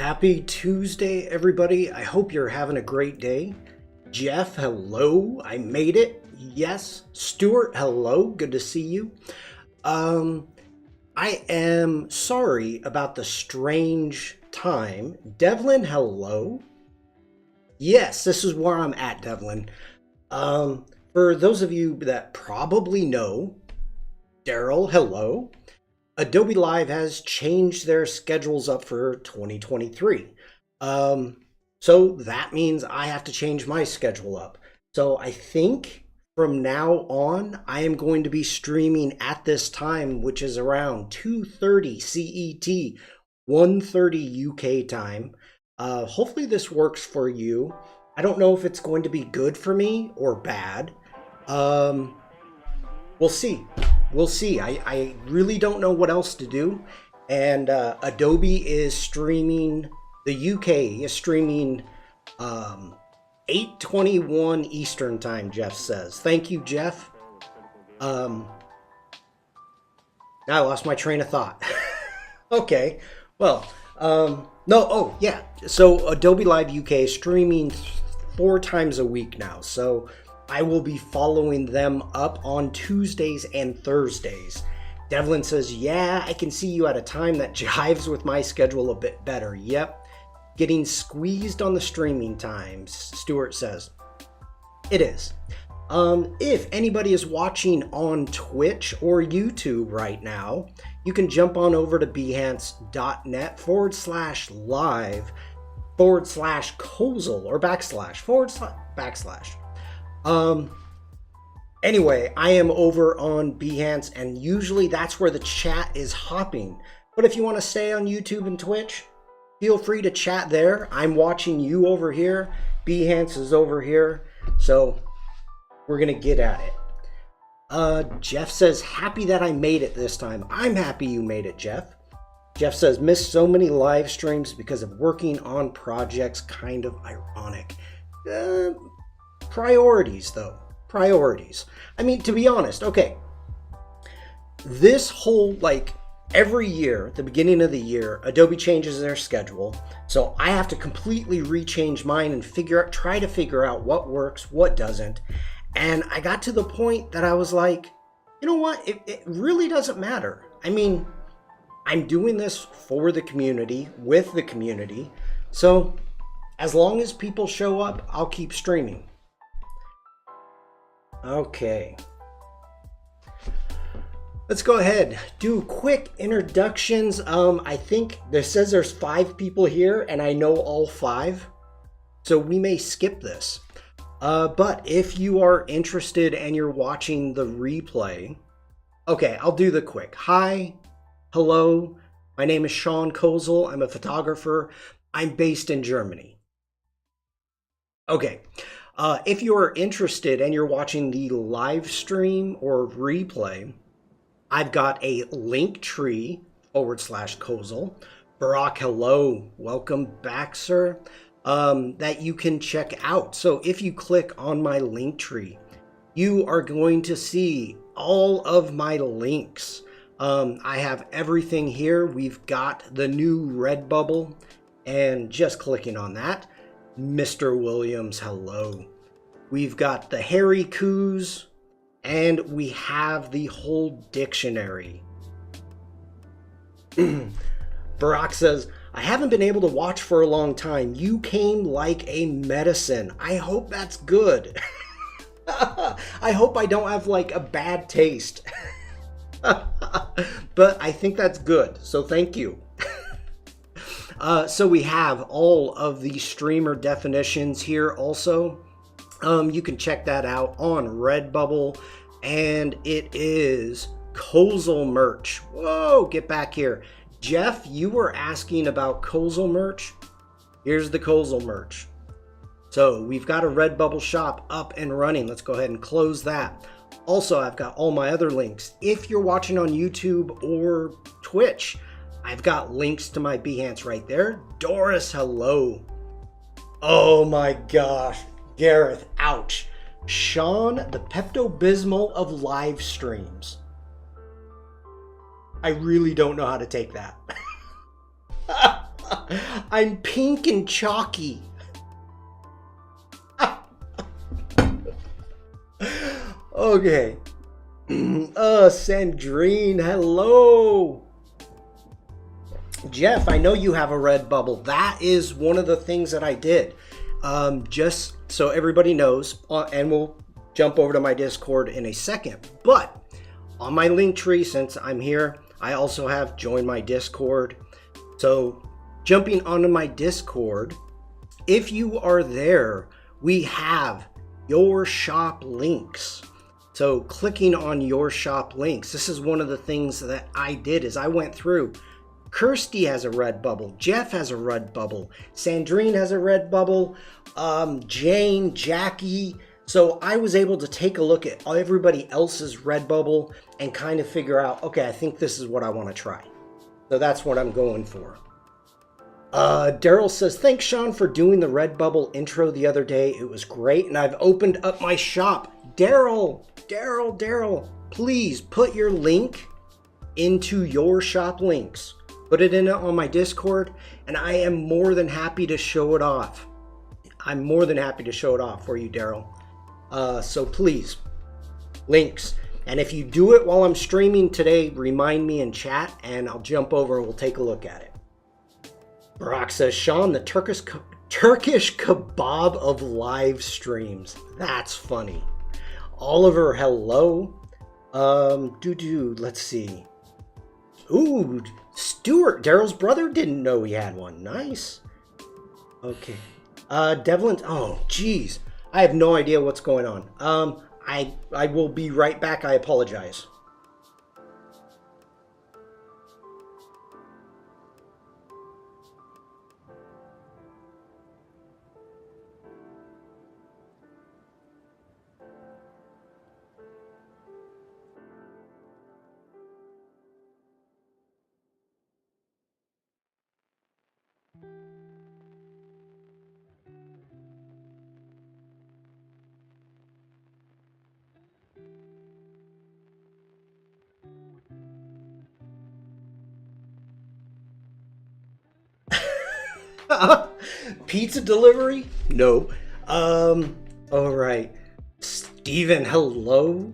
Happy Tuesday, everybody. I hope you're having a great day. Jeff, hello. I made it. Yes. Stuart, hello. Good to see you. I am sorry about the strange time. Devlin, hello. Yes, this is where I'm at, Devlin. For those of you that probably know, Daryl, hello. Adobe Live has changed their schedules up for 2023. So that means I have to change my schedule up. So I think from now on, I am going to be streaming at this time, which is around 2:30 CET, 1:30 UK time. Hopefully this works for you. I don't know if it's going to be good for me or bad. We'll see. We'll see. I really don't know what else to do. And Adobe is streaming, the UK is streaming 8:21 Eastern time, Jeff says. Thank you, Jeff. Now I lost my train of thought. Okay. Well, no, oh, yeah. So Adobe Live UK is streaming 4 times a week now. So I will be following them up on Tuesdays and Thursdays. Devlin says, yeah, I can see you at a time that jives with my schedule a bit better. Yep. Getting squeezed on the streaming times, Stuart says. It is. If anybody is watching on Twitch or YouTube right now, you can jump on over to behance.net/live/Kozel or // Anyway, I am over on Behance, and usually that's where the chat is hopping. But if you want to stay on YouTube and Twitch, feel free to chat there. I'm watching you over here. Behance is over here. So we're going to get at it. Jeff says, happy that I made it this time. I'm happy you made it, Jeff. Jeff says, missed so many live streams because of working on projects. Kind of ironic. Priorities, though. Priorities. I mean, to be honest, okay. This whole, every year, at the beginning of the year, Adobe changes their schedule. So I have to completely rechange mine and try to figure out what works, what doesn't. And I got to the point that I was like, you know what? It really doesn't matter. I mean, I'm doing this for the community, with the community. So as long as people show up, I'll keep streaming. Okay. Let's go ahead, do quick introductions. I think this says there's 5 people here and I know all 5. So we may skip this. But if you are interested and you're watching the replay, okay, I'll do the quick. Hi, hello, my name is Sean Kozel. I'm a photographer. I'm based in Germany. Okay. If you're interested and you're watching the live stream or replay, I've got a Linktree /Kozel. Barack, hello. Welcome back, sir. That you can check out. So if you click on my Linktree, you are going to see all of my links. I have everything here. We've got the new Redbubble, and just clicking on that, Mr. Williams, hello. We've got the Harry Coos, and we have the whole dictionary. Barack says, I haven't been able to watch for a long time. You came like a medicine. I hope that's good. I hope I don't have a bad taste. But I think that's good. So thank you. So we have all of the streamer definitions here also. You can check that out on Redbubble, and it is Kozel merch. Whoa, get back here. Jeff, you were asking about Kozel merch. Here's the Kozel merch. So we've got a Redbubble shop up and running. Let's go ahead and close that. Also, I've got all my other links. If you're watching on YouTube or Twitch, I've got links to my Behance right there. Doris, hello. Oh my gosh. Gareth, ouch. Sean, the Pepto-Bismol of live streams. I really don't know how to take that. I'm pink and chalky. Okay. Sandrine, hello. Jeff, I know you have a red bubble. That is one of the things that I did. Just so everybody knows, and we'll jump over to my Discord in a second. But on my link tree, since I'm here, I also have joined my Discord. So jumping onto my Discord, if you are there, we have your shop links. So clicking on your shop links, this is one of the things that I did is I went through. Kirsty has a red bubble. Jeff has a red bubble. Sandrine has a red bubble. Jane, Jackie. So I was able to take a look at everybody else's red bubble and kind of figure out, okay, I think this is what I want to try. So that's what I'm going for. Daryl says, thanks, Sean, for doing the Redbubble intro the other day. It was great, and I've opened up my shop. Daryl, please put your link into your shop links. Put it in on my Discord, and I am more than happy to show it off. I'm more than happy to show it off for you, Daryl. So please, links. And if you do it while I'm streaming today, remind me in chat, and I'll jump over and we'll take a look at it. Brock says, Sean, the Turkish kebab of live streams. That's funny. Oliver, hello. Let's see. Ooh, Stuart, Daryl's brother, didn't know he had one. Nice. Okay. Devlin, oh, geez. I have no idea what's going on. I will be right back. I apologize. Pizza delivery? No. All right. Steven, hello.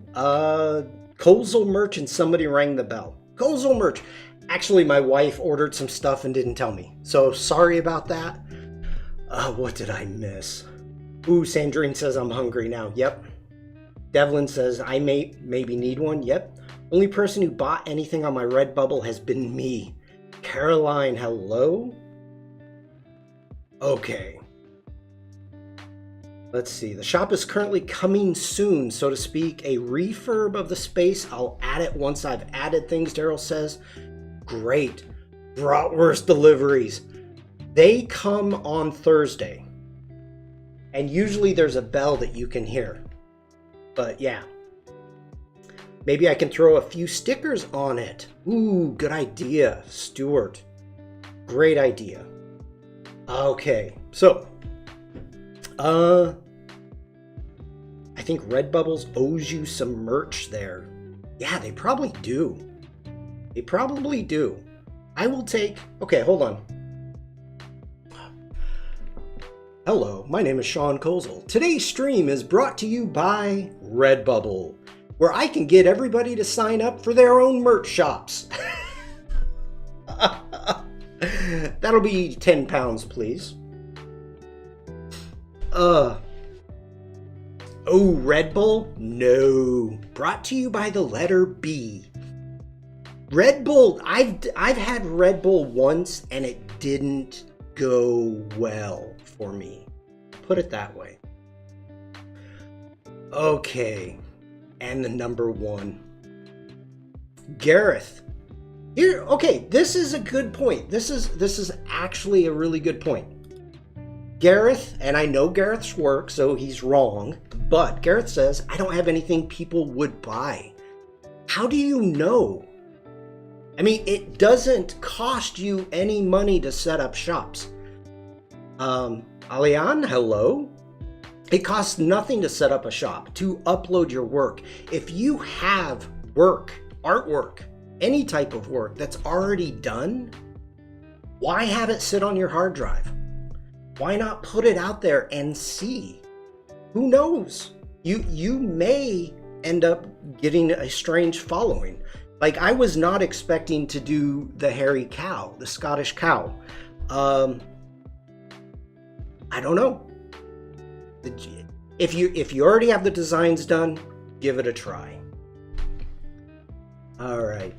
Kozel merch and somebody rang the bell. Kozel merch. Actually, my wife ordered some stuff and didn't tell me. So sorry about that. What did I miss? Ooh, Sandrine says I'm hungry now. Yep. Devlin says I maybe need one. Yep. Only person who bought anything on my Redbubble has been me. Caroline, hello. Okay. Let's see. The shop is currently coming soon, so to speak. A refurb of the space. I'll add it once I've added things, Daryl says. Great. Bratwurst deliveries. They come on Thursday. And usually there's a bell that you can hear. But yeah. Maybe I can throw a few stickers on it. Ooh, good idea, Stuart. Great idea. Okay, so I think Redbubbles owes you some merch there. Yeah, they probably do. They probably do. I will take... Okay, hold on. Hello, my name is Sean Kozel. Today's stream is brought to you by Redbubble, where I can get everybody to sign up for their own merch shops. That'll be £10, please. Oh, Red Bull? No. Brought to you by the letter B. Red Bull, I've had Red Bull once and it didn't go well for me. Put it that way. Okay. And the number one. Gareth. Here, okay, this is a good point. This is actually a really good point. Gareth, and I know Gareth's work, so he's wrong, but Gareth says, I don't have anything people would buy. How do you know? I mean, it doesn't cost you any money to set up shops. Alian, hello. It costs nothing to set up a shop, to upload your work. If you have work, artwork, any type of work that's already done, Why have it sit on your hard drive? Why not put it out there and see? Who knows? You may end up getting a strange following. Like, I was not expecting to do the hairy cow, the Scottish cow. I don't know. If you already have the designs done, give it a try. All right.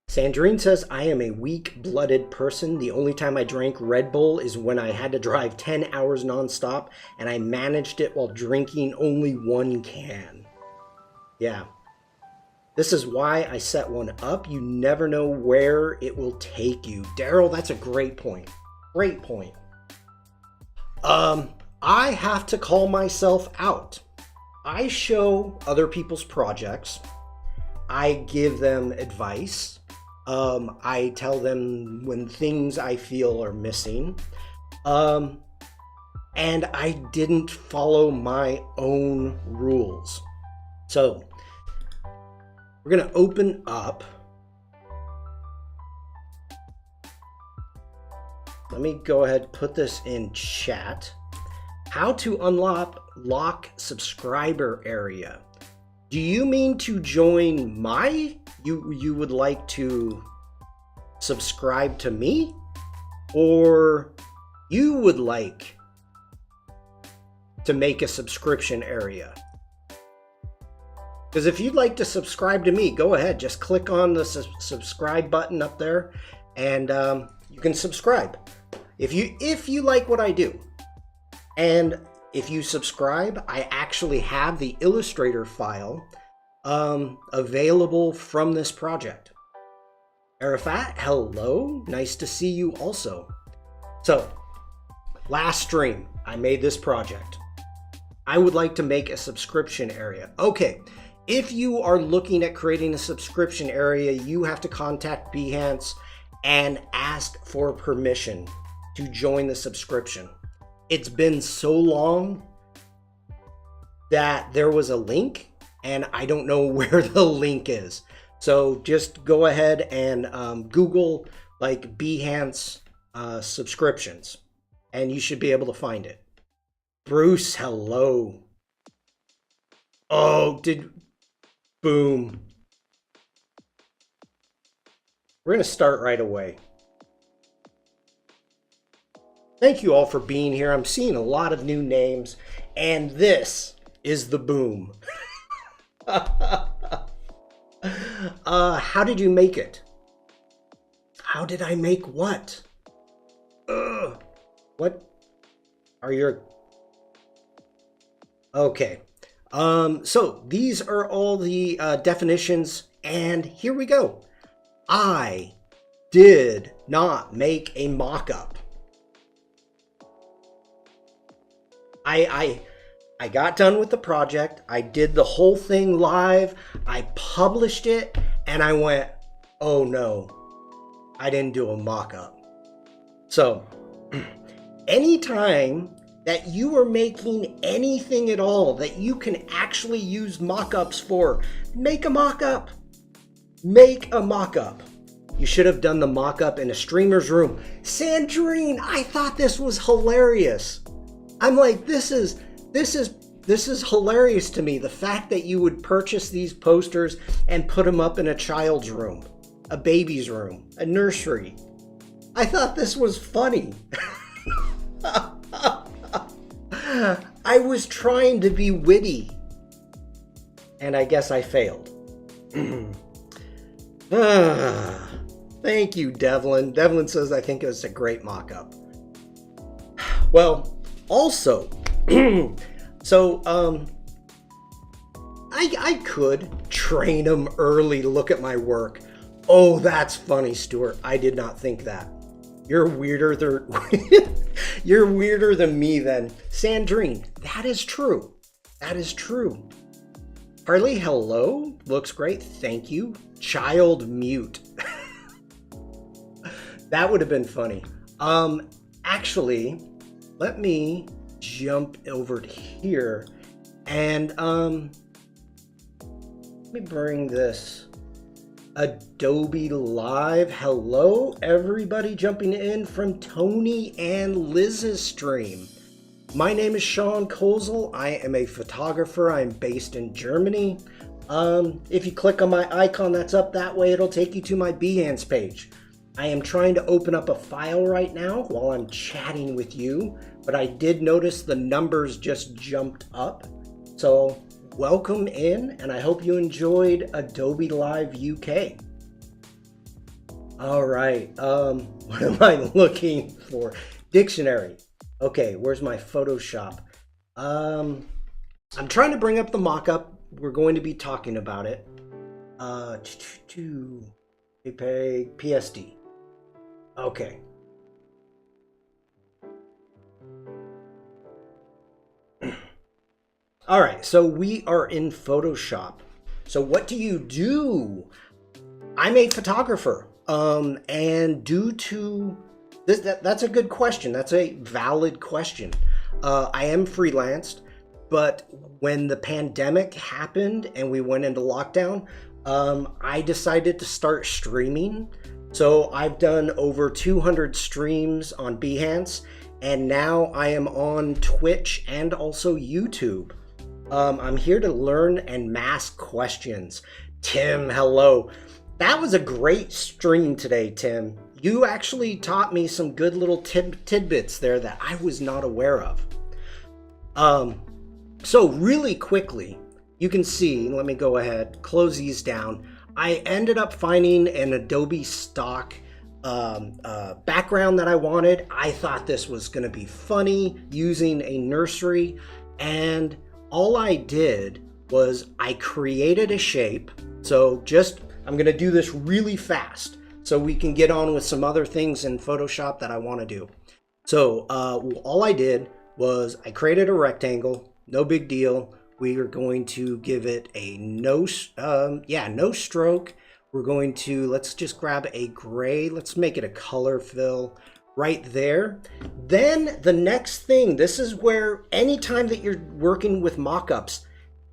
Sandrine says, I am a weak-blooded person. The only time I drank Red Bull is when I had to drive 10 hours nonstop, and I managed it while drinking only 1 can. Yeah. This is why I set one up. You never know where it will take you. Daryl, that's a great point. Great point. I have to call myself out. I show other people's projects. I give them advice. I tell them when things I feel are missing. And I didn't follow my own rules. So we're going to open up. Let me go ahead and put this in chat. How to unlock subscriber area. Do you mean to join my? You would like to subscribe to me? Or you would like to make a subscription area? Because if you'd like to subscribe to me, go ahead. Just click on the subscribe button up there and you can subscribe. If you like what I do, and if you subscribe, I actually have the Illustrator file available from this project. Arafat, hello. Nice to see you also. So, last stream, I made this project. I would like to make a subscription area. Okay, if you are looking at creating a subscription area, you have to contact Behance and ask for permission to join the subscription. It's been so long that there was a link and I don't know where the link is. So just go ahead and Google like Behance subscriptions and you should be able to find it. Bruce, hello. Oh, boom. We're going to start right away. Thank you all for being here. I'm seeing a lot of new names, and this is the boom. How did you make it? How did I make what? What are your... Okay. So these are all the definitions, and here we go. I did not make a mock-up. I got done with the project. I did the whole thing live. I published it and I went, oh no, I didn't do a mock-up. So anytime that you are making anything at all that you can actually use mock-ups for, make a mock-up. Make a mock-up. You should have done the mock-up in a streamer's room. Sandrine, I thought this was hilarious. I'm like, this is hilarious to me. The fact that you would purchase these posters and put them up in a child's room, a baby's room, a nursery. I thought this was funny. I was trying to be witty, and I guess I failed. Thank you, Devlin. Devlin says, I think it was a great mock-up. Well, also, so, I could train them early to look at my work. Oh, that's funny, Stuart. I did not think that. You're weirder than, you're weirder than me then. Sandrine, that is true. That is true. Harley, hello. Looks great. Thank you. Child mute. That would have been funny. Actually, let me jump over to here and let me bring this Adobe Live. Hello, everybody jumping in from Tony and Liz's stream. My name is Sean Kozel. I am a photographer. I'm based in Germany. If you click on my icon that's up that way, it'll take you to my Behance page. I am trying to open up a file right now while I'm chatting with you, but I did notice the numbers just jumped up. So welcome in, and I hope you enjoyed Adobe Live UK. All right, what am I looking for? Dictionary. Okay, where's my Photoshop? I'm trying to bring up the mock-up. We're going to be talking about it. JPEG, PSD. Okay. All right, so we are in Photoshop. So what do you do? I'm a photographer, and due to this, that's a good question. That's a valid question. I am freelanced, but when the pandemic happened and we went into lockdown, I decided to start streaming. So I've done over 200 streams on Behance, and now I am on Twitch and also YouTube. I'm here to learn and mask questions. Tim, hello. That was a great stream today, Tim. You actually taught me some good little tidbits there that I was not aware of. So really quickly, you can see, let me go ahead, close these down. I ended up finding an Adobe stock background that I wanted. I thought this was gonna be funny using a nursery, and all I did was I created a shape. So I'm gonna do this really fast so we can get on with some other things in Photoshop that I wanna do. So all I did was I created a rectangle, no big deal. We are going to give it a no stroke. We're going to, let's just grab a gray. Let's make it a color fill right there. Then the next thing, this is where anytime that you're working with mock-ups,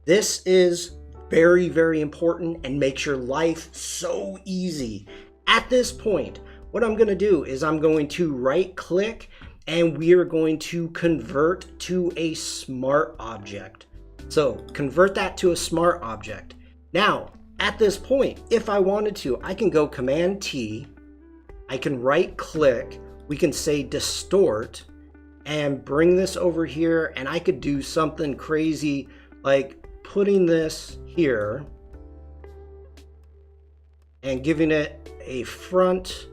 this is very, very important and makes your life so easy. At this point, what I'm gonna do is I'm going to right click and we are going to convert to a smart object. So convert that to a smart object. Now, at this point, if I wanted to, I can go Command T, I can right click, we can say distort and bring this over here, and I could do something crazy like putting this here and giving it a front.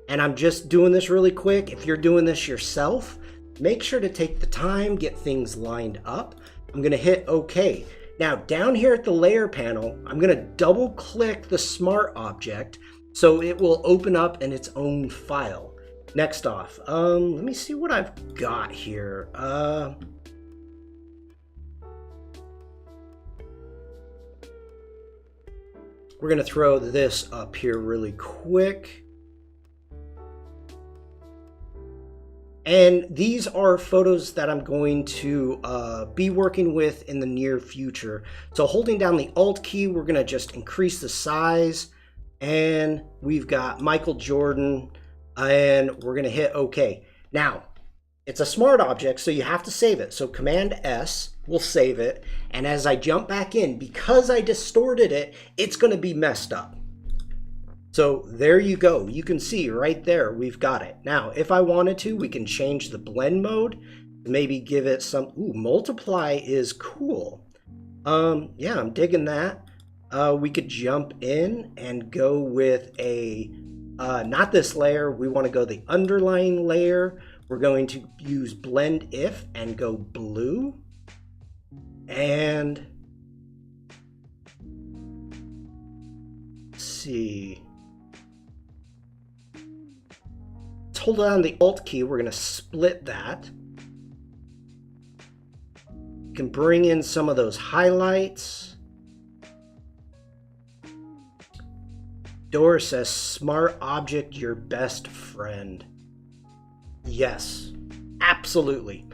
And I'm just doing this really quick. If you're doing this yourself, make sure to take the time, get things lined up. I'm gonna hit OK. Now down here at the layer panel, I'm gonna double click the smart object so it will open up in its own file. Next off, let me see what I've got here. We're gonna throw this up here really quick. And these are photos that I'm going to be working with in the near future. So holding down the Alt key, we're gonna just increase the size, and we've got Michael Jordan, and we're gonna hit OK. Now, it's a smart object, so you have to save it. So Command S will save it, and as I jump back in, because I distorted it, it's gonna be messed up. So there you go. You can see right there, we've got it. Now, if I wanted to, we can change the blend mode, maybe give it some, multiply is cool. Yeah, I'm digging that. We could jump in and go with a, not this layer, we wanna go the underlying layer. We're going to use blend if and go blue. And let's see. Hold on the Alt key, we're going to split that. You can bring in some of those highlights. Doris says, smart object, your best friend. Yes, absolutely.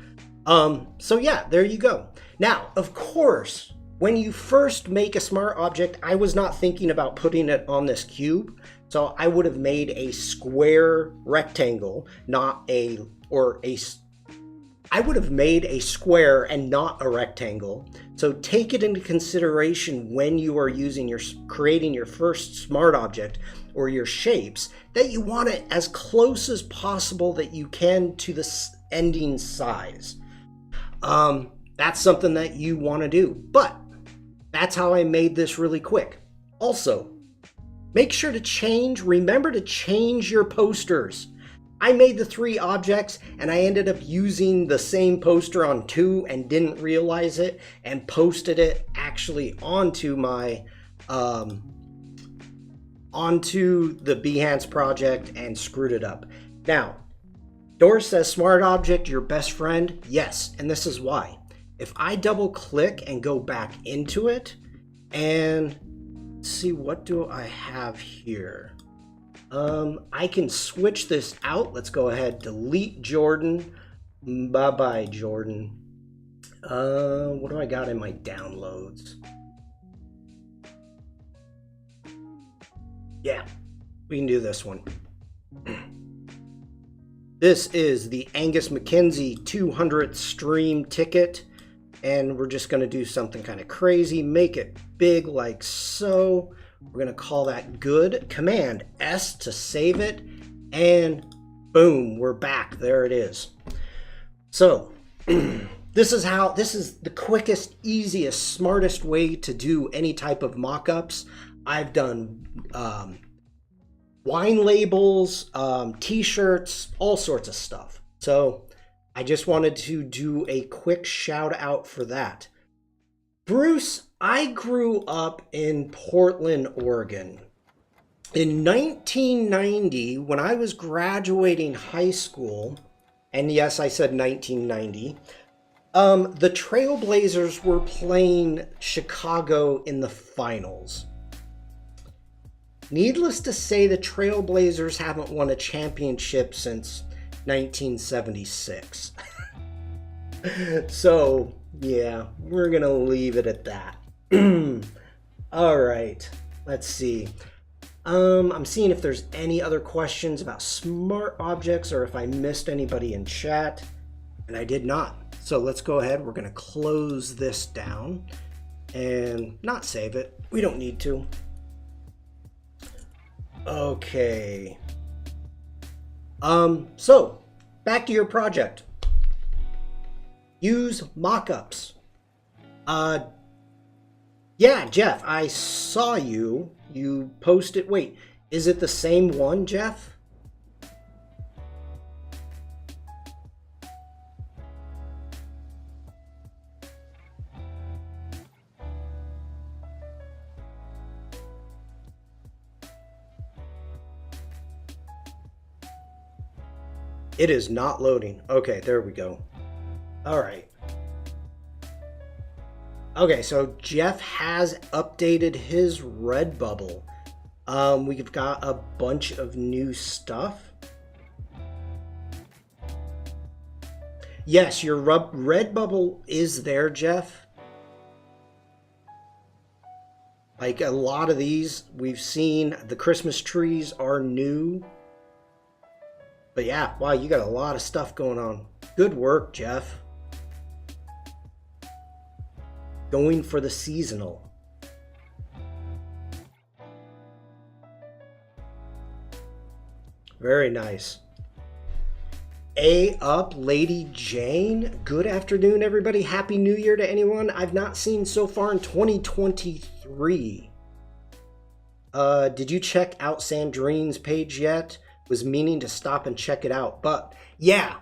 So yeah, there you go. Now, of course, when you first make a smart object, I was not thinking about putting it on this cube. So I would have made a square rectangle, I would have made a square and not a rectangle. So take it into consideration when you are creating your first smart object or your shapes, that you want it as close as possible that you can to the ending size. That's something that you want to do, but that's how I made this really quick. Also, make sure to remember to change your posters. I made the 3 objects and I ended up using the same poster on 2 and didn't realize it, and posted it actually onto my onto the Behance project and screwed it up. Now, Doris says smart object your best friend. Yes, and this is why. If I double click and go back into it and see, what do I have here? I can switch this out. Let's go ahead, delete Jordan. Bye-bye, Jordan. What do I got in my downloads? Yeah, we can do this one. This is the Angus McKenzie 200th stream ticket, and we're just going to do something kind of crazy. Make it big like so. We're going to call that good. Command S to save it, and boom, we're back. There it is. So this is the quickest, easiest, smartest way to do any type of mock-ups. I've done wine labels, t-shirts, all sorts of stuff. So I just wanted to do a quick shout out for that. Bruce, I grew up in Portland, Oregon. In 1990, when I was graduating high school, and yes, I said 1990, the Trailblazers were playing Chicago in the finals. Needless to say, the Trailblazers haven't won a championship since 1976. So, yeah, we're going to leave it at that. All right, let's see. I'm seeing if there's any other questions about smart objects or if I missed anybody in chat, and I did not. So let's go ahead. We're going to close this down and not save it. We don't need to. Okay. So back to your project. Use mockups. Yeah, Jeff, I saw you. You posted. Wait, is it the same one, Jeff? It is not loading. Okay, there we go. All right. Okay, so Jeff has updated his Redbubble. We've got a bunch of new stuff. Yes, your Redbubble is there, Jeff. Like a lot of these we've seen, the Christmas trees are new. But yeah, wow, you got a lot of stuff going on. Good work, Jeff. Going for the seasonal. Very nice. Up, Lady Jane. Good afternoon, everybody. Happy New Year to anyone I've not seen so far in 2023. Did you check out Sandrine's page yet? Was meaning to stop and check it out, but yeah,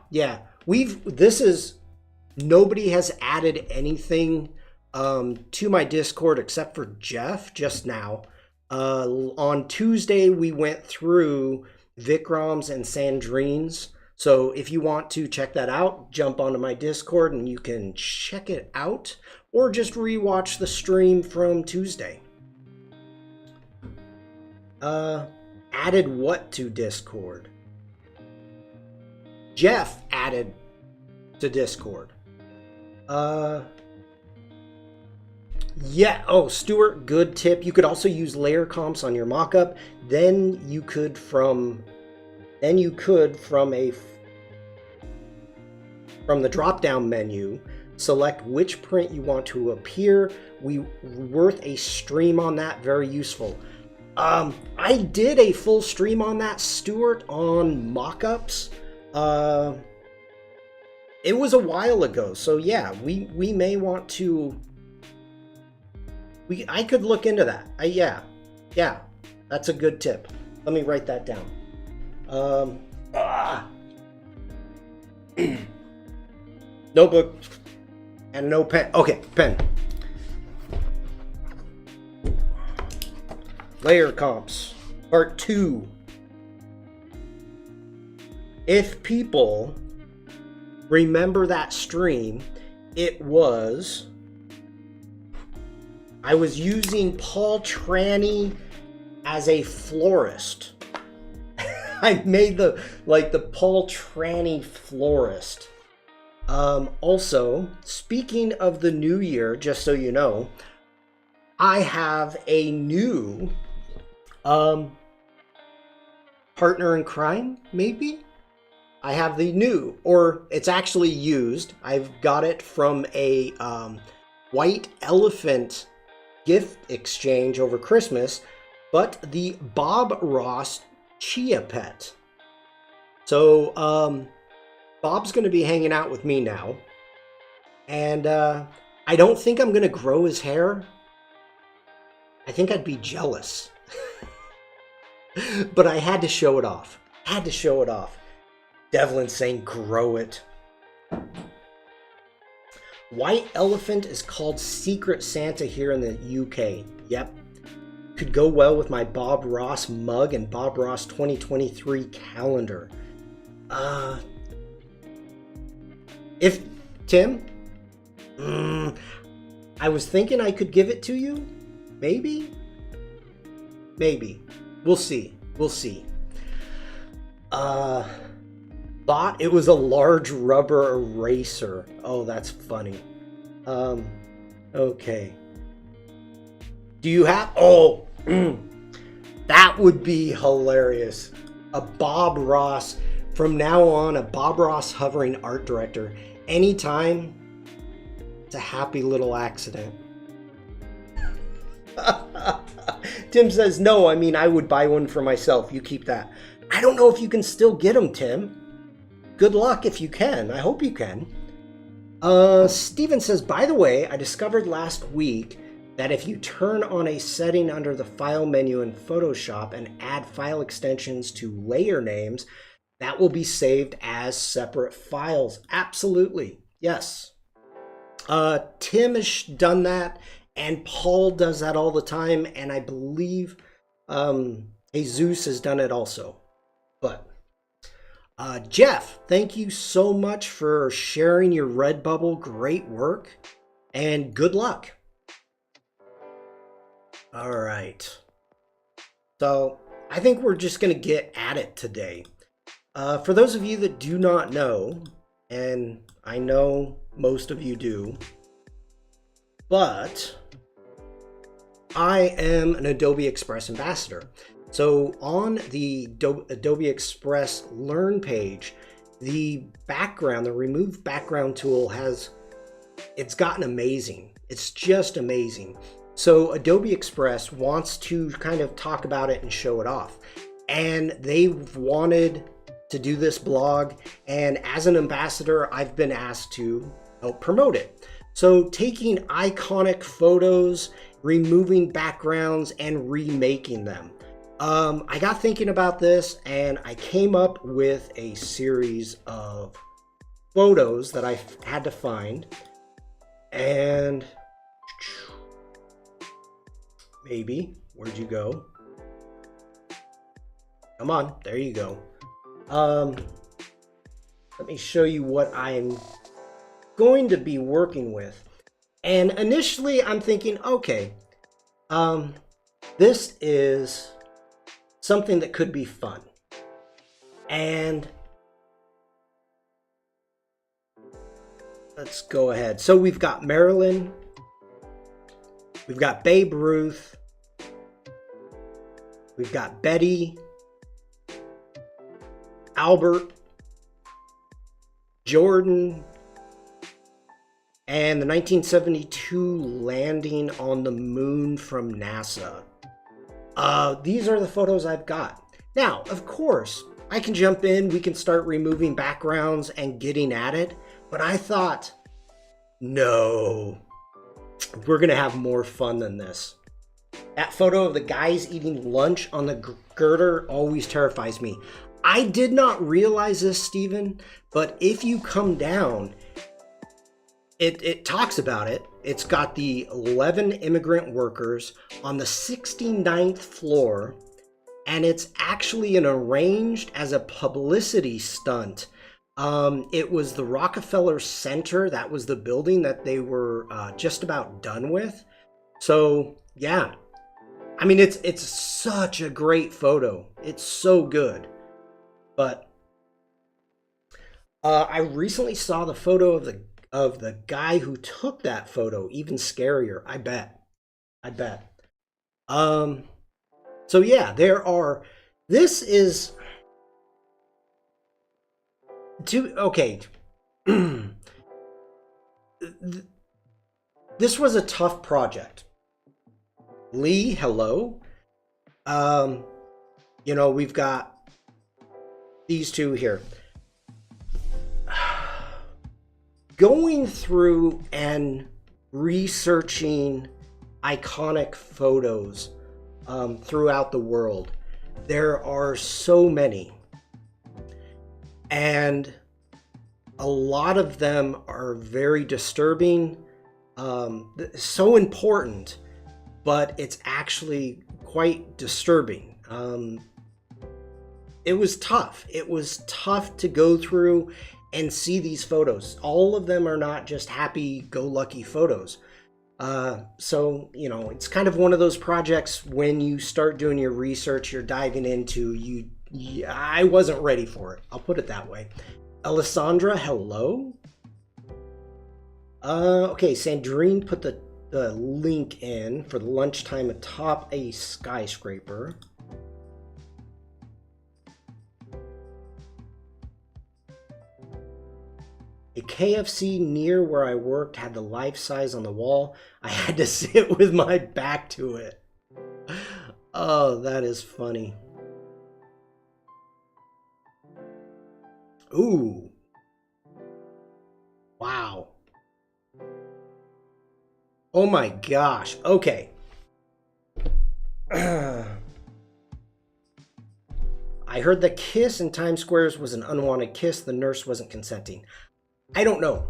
nobody has added anything to my Discord except for Jeff just now. On Tuesday we went through Vikram's and Sandrine's, so if you want to check that out, jump onto my Discord and you can check it out, or just rewatch the stream from Tuesday. Added what to Discord? Jeff added to Discord. Yeah. Oh, Stuart, good tip. You could also use layer comps on your mockup. Then you could from from the drop-down menu, select which print you want to appear. Worth a stream on that. Very useful. I did a full stream on that, Stuart, on mockups. It was a while ago, so yeah, we may want to. I could look into that. Yeah, that's a good tip. Let me write that down. Notebook and no pen. Okay, pen. Layer comps, part 2. If people remember that stream, I was using Paul Trani as a florist. I made the Paul Trani florist. Also, speaking of the new year, just so you know, I have a new partner in crime, maybe? I have the new, or it's actually used. I've got it from a White Elephant gift exchange over Christmas, but the Bob Ross Chia Pet. So, Bob's going to be hanging out with me now. And I don't think I'm going to grow his hair. I think I'd be jealous. But I had to show it off. Devlin's saying grow it. White Elephant is called Secret Santa here in the UK. Yep. Could go well with my Bob Ross mug and Bob Ross 2023 calendar. If Tim, I was thinking I could give it to you. Maybe. We'll see. Thought it was a large rubber eraser. Oh, that's funny. Okay. Do you have? Oh, that would be hilarious. A Bob Ross. From now on, a Bob Ross hovering art director. Anytime, it's a happy little accident. Tim says, no, I mean, I would buy one for myself. You keep that. I don't know if you can still get them, Tim. Good luck if you can. I hope you can. Steven says, by the way, I discovered last week that if you turn on a setting under the file menu in Photoshop and add file extensions to layer names, that will be saved as separate files. Absolutely. Yes. Tim has done that, and Paul does that all the time, and I believe Jesus has done it also. But Jeff, thank you so much for sharing your Redbubble. Great work, and good luck. All right. So I think we're just going to get at it today. For those of you that do not know, and I know most of you do, but I am an Adobe Express ambassador. So on the Adobe Express Learn page, the background, the remove background tool it's gotten amazing. It's just amazing. So Adobe Express wants to kind of talk about it and show it off. And they've wanted to do this blog, and as an ambassador, I've been asked to help promote it. So taking iconic photos, removing backgrounds, and remaking them. I got thinking about this, and I came up with a series of photos that I had to find. And maybe, where'd you go? Come on, there you go. Let me show you what I'm going to be working with. And initially I'm thinking, okay, this is something that could be fun. And let's go ahead. So we've got Marilyn We've got Babe Ruth. We've got Betty, Albert, Jordan, and the 1972 landing on the moon from NASA. These are the photos I've got. Now, of course, I can jump in, we can start removing backgrounds and getting at it, but I thought, no, we're gonna have more fun than this. That photo of the guys eating lunch on the girder always terrifies me. I did not realize this, Stephen, but if you come down, it talks about it. It's got the 11 immigrant workers on the 69th floor, and it's actually arranged as a publicity stunt. It was the Rockefeller Center. That was the building that they were just about done with. So, yeah. I mean, it's such a great photo. It's so good. But I recently saw the photo of the guy who took that photo. Even scarier, I bet. So yeah, this is okay. This was a tough project. Lee, hello. You know, we've got these two here. Going through and researching iconic photos throughout the world, there are so many, and a lot of them are very disturbing, so important, but it's actually quite disturbing. It was tough. It was tough to go through and see these photos. All of them are not just happy-go-lucky photos. So, you know, it's kind of one of those projects when you start doing your research, you're diving into, I wasn't ready for it. I'll put it that way. Alessandra, hello. Okay, Sandrine put the link in for the lunchtime atop a skyscraper. A KFC near where I worked had the life size on the wall. I had to sit with my back to it. Oh, that is funny. Ooh. Wow. Oh my gosh. Okay. I heard the kiss in Times Square was an unwanted kiss. The nurse wasn't consenting. I don't know.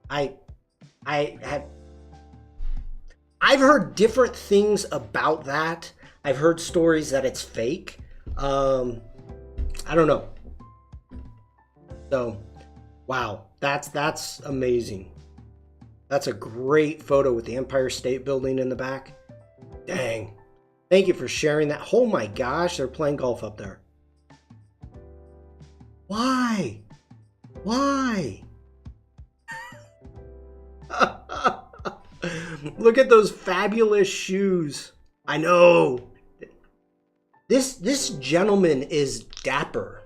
I've heard different things about that. I've heard stories that it's fake. I don't know. So, wow, that's amazing. That's a great photo with the Empire State Building in the back. Dang. Thank you for sharing that. Oh my gosh, they're playing golf up there. Why? Why? Look at those fabulous shoes. I know. This gentleman is dapper,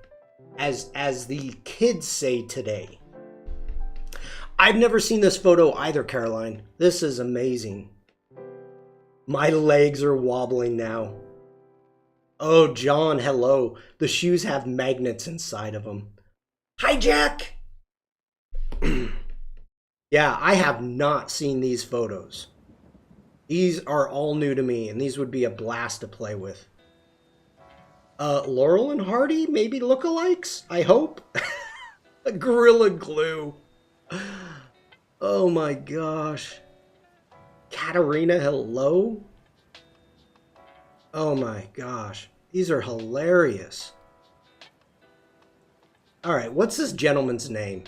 as the kids say today. I've never seen this photo either, Caroline. This is amazing. My legs are wobbling now. Oh, John, hello. The shoes have magnets inside of them. Hi, Jack. Yeah, I have not seen these photos. These are all new to me, and these would be a blast to play with. Laurel and Hardy, maybe lookalikes, I hope. Gorilla Glue. Oh my gosh. Katarina, hello. Oh my gosh. These are hilarious. Alright, what's this gentleman's name?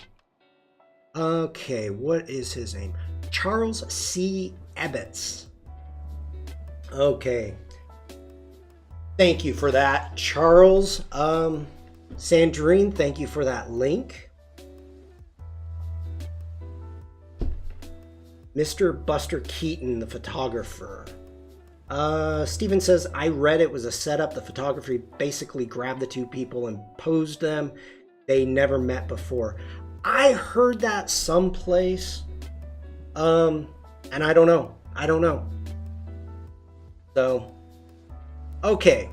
Okay, what is his name? Charles C. Ebbets. Okay. Thank you for that, Charles. Sandrine, thank you for that link. Mr. Buster Keaton, the photographer. Steven says, I read it was a setup. The photographer basically grabbed the two people and posed them. They never met before. I heard that someplace. And I don't know. So, okay.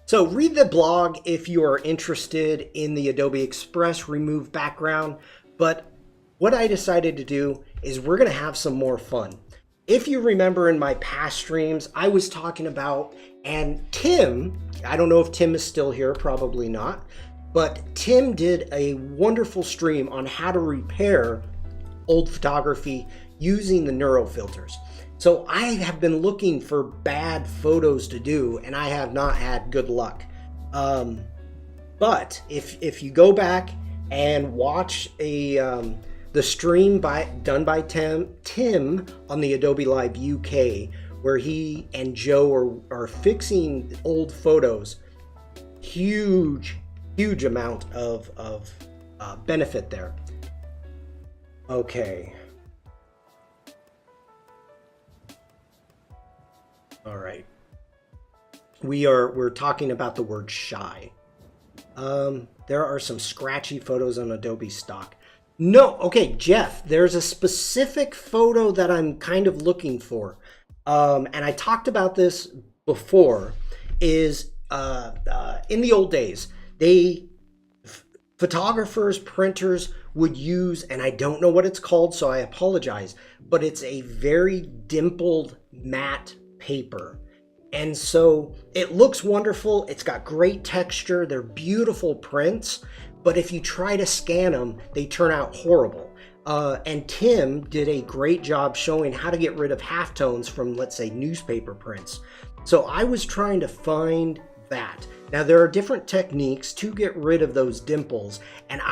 So read the blog if you are interested in the Adobe Express remove background. But what I decided to do is we're going to have some more fun. If you remember in my past streams, I was talking about, and Tim, I don't know if Tim is still here, probably not, but Tim did a wonderful stream on how to repair old photography using the Neuro filters. So I have been looking for bad photos to do, and I have not had good luck. But if you go back and watch the stream done by Tim on the Adobe Live UK, where he and Joe are fixing old photos, huge amount of benefit there. Okay. All right. We're talking about the word shy. There are some scratchy photos on Adobe stock. No, okay, Jeff, there's a specific photo that I'm kind of looking for. And I talked about this before, is in the old days, photographers, printers would use, and I don't know what it's called, so I apologize, but it's a very dimpled matte paper. And so it looks wonderful. It's got great texture. They're beautiful prints. But if you try to scan them, they turn out horrible. And Tim did a great job showing how to get rid of halftones from, let's say, newspaper prints. So I was trying to find that. Now, there are different techniques to get rid of those dimples. And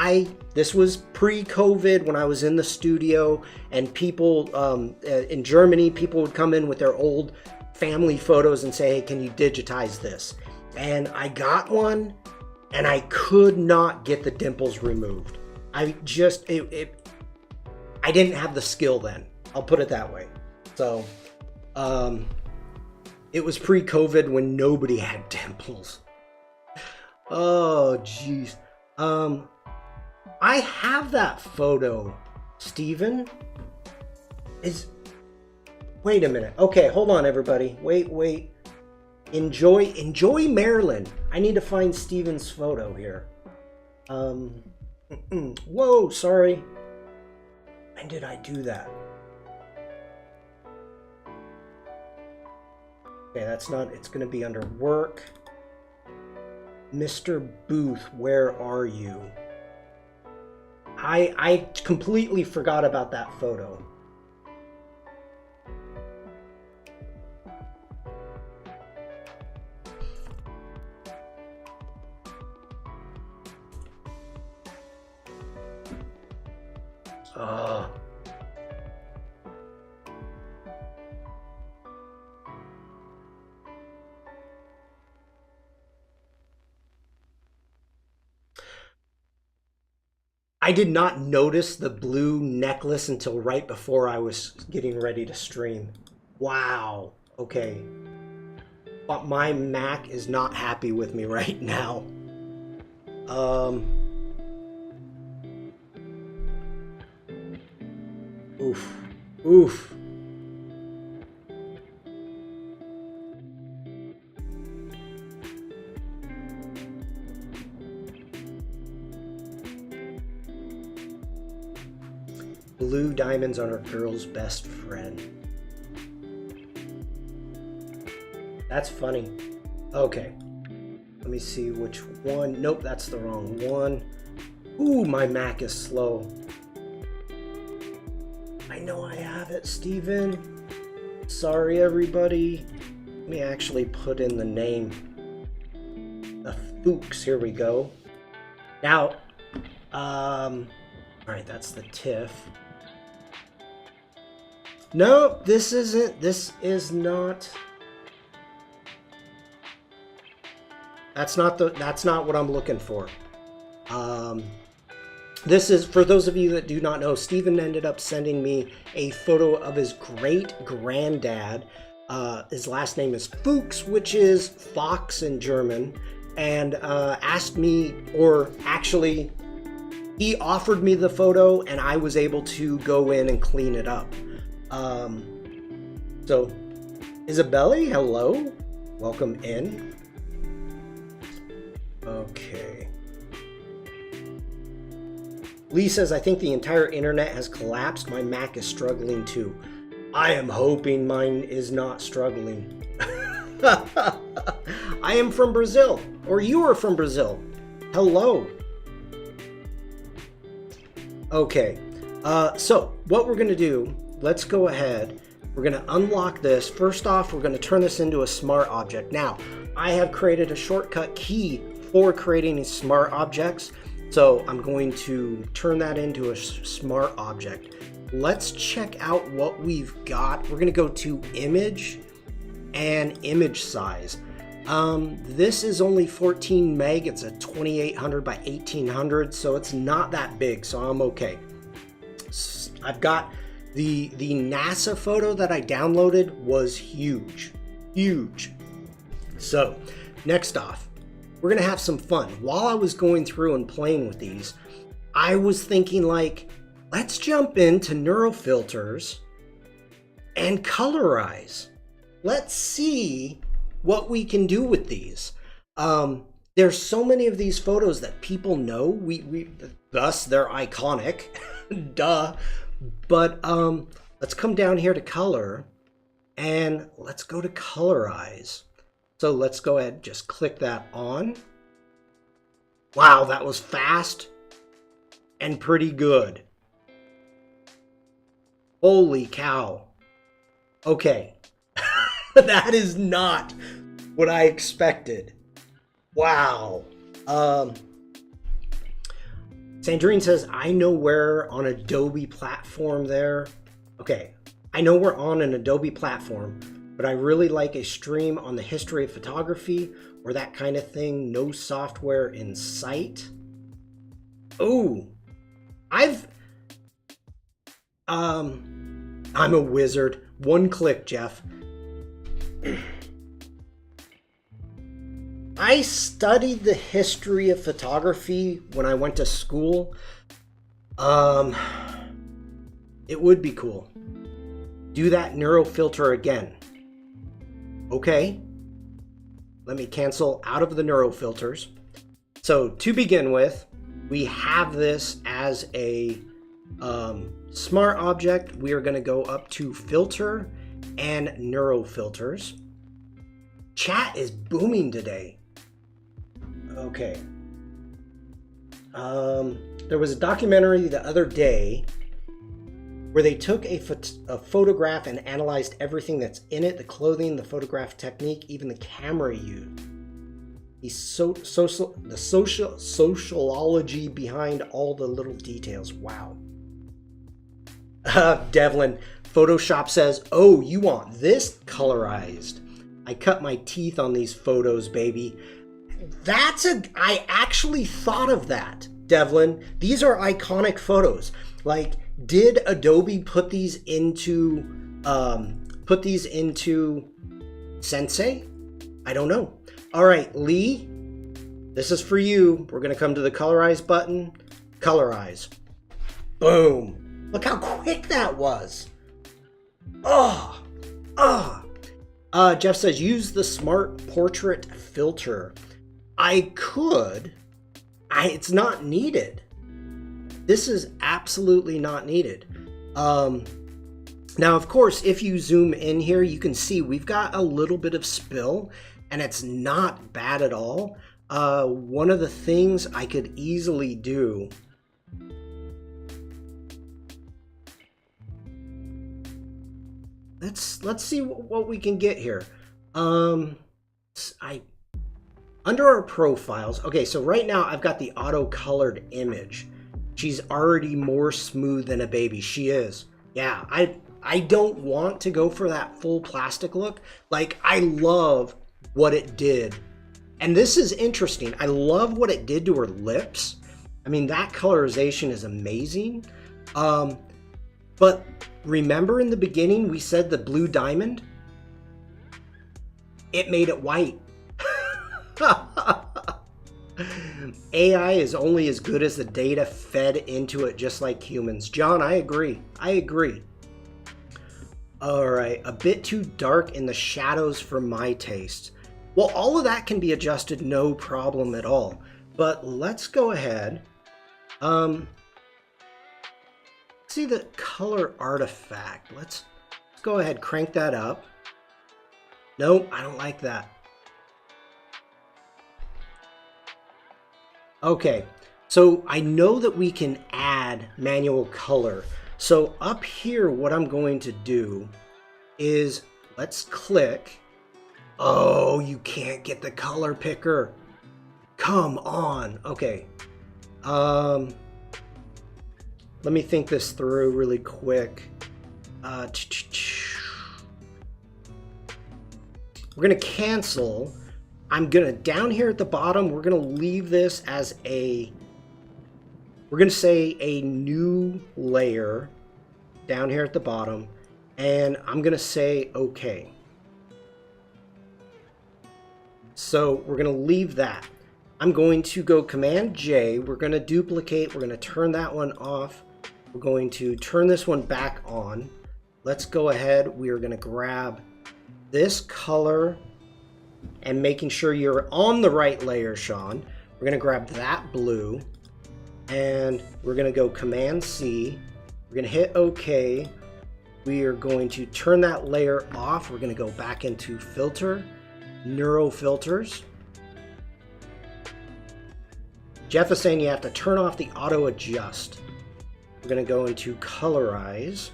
this was pre-COVID when I was in the studio, and people in Germany, people would come in with their old family photos and say, hey, can you digitize this? And I got one, and I could not get the dimples removed. I didn't have the skill then. I'll put it that way. So, it was pre-COVID when nobody had dimples. Oh, jeez. I have that photo, Steven. Wait a minute. Okay, hold on, everybody. Wait. Enjoy Maryland. I need to find Steven's photo here. Whoa, sorry. When did I do that? Okay, that's not, it's going to be under work. Mr. Booth, where are you? I completely forgot about that photo. I did not notice the blue necklace until right before I was getting ready to stream. Wow. Okay. But my Mac is not happy with me right now. Oof. Blue diamonds on her girl's best friend. That's funny. Okay. Let me see which one. Nope, that's the wrong one. Ooh, my Mac is slow. I know I have it, Steven. Sorry, everybody. Let me actually put in the name. The Fuchs. Here we go. Now, all right, that's the TIFF. No, this isn't. This is not. That's not what I'm looking for. This is, for those of you that do not know, Steven ended up sending me a photo of his great granddad. His last name is Fuchs, which is fox in German, and asked me, or actually, he offered me the photo and I was able to go in and clean it up. So, Isabelle, hello. Welcome in. Okay. Lee says, I think the entire internet has collapsed. My Mac is struggling too. I am hoping mine is not struggling. I am from Brazil, or you are from Brazil. Hello. Okay, so what we're gonna do, let's go ahead. We're gonna unlock this. First off, we're gonna turn this into a smart object. Now, I have created a shortcut key for creating smart objects. So I'm going to turn that into a smart object. Let's check out what we've got. We're gonna go to image and image size. This is only 14 meg. It's a 2800 by 1800, so it's not that big, so I'm okay. I've got the NASA photo that I downloaded was huge. So next off, we're gonna have some fun. While I was going through and playing with these, I was thinking like, let's jump into neural filters and colorize. Let's see what we can do with these. There's so many of these photos that people know. Thus they're iconic, duh. But let's come down here to color and let's go to colorize. So let's go ahead, just click that on. Wow, that was fast and pretty good. Holy cow. Okay, that is not what I expected. Wow. Sandrine says, I know we're on Adobe platform there. Okay, I know we're on an Adobe platform, but I really like a stream on the history of photography or that kind of thing. No software in sight. Oh, I'm a wizard. One click, Jeff. I studied the history of photography when I went to school. It would be cool. Do that neural filter again. Okay, let me cancel out of the neural filters. So to begin with, we have this as a smart object. We are going to go up to filter and neural filters. Chat is booming today. Okay. There was a documentary the other day where they took a photograph and analyzed everything that's in it, the clothing, the photograph technique, even the camera used. The sociology behind all the little details. Wow. Devlin, Photoshop says, oh, you want this colorized. I cut my teeth on these photos, baby. I actually thought of that, Devlin. These are iconic photos. Like, did Adobe put these into Sensei? I don't know. All right, Lee, this is for you. We're gonna come to the colorize button. Colorize. Boom. Look how quick that was. Jeff says, use the smart portrait filter. I could. It's not needed. This is absolutely not needed. Now, of course, if you zoom in here, you can see we've got a little bit of spill, and it's not bad at all. One of the things I could easily do, let's see what we can get here. Under our profiles, okay, so right now I've got the auto colored image. She's already more smooth than a baby. She is. Yeah, I don't want to go for that full plastic look. Like, I love what it did. And this is interesting. I love what it did to her lips. I mean, that colorization is amazing. But remember in the beginning, we said the blue diamond? It made it white. AI is only as good as the data fed into it, just like humans. John, I agree. I agree. All right, a bit too dark in the shadows for my taste. Well, all of that can be adjusted, no problem at all. But let's go ahead. See the color artifact. Let's go ahead, crank that up. Nope, I don't like that. Okay, so I know that we can add manual color. So up here, what I'm going to do is let's click. Oh, you can't get the color picker. Come on. Okay. Let me think this through really quick. We're gonna cancel. I'm gonna, down here at the bottom, we're gonna leave this as a, we're gonna say a new layer down here at the bottom, and I'm gonna say okay. So we're gonna leave that. I'm going to go Command J, we're gonna duplicate, we're gonna turn that one off. We're going to turn this one back on. Let's go ahead. We are going to grab this color and making sure you're on the right layer, Sean. We're going to grab that blue and we're going to go Command C. We're going to hit OK. We are going to turn that layer off. We're going to go back into Filter, Neuro Filters. Jeff is saying you have to turn off the auto adjust. We're going to go into Colorize.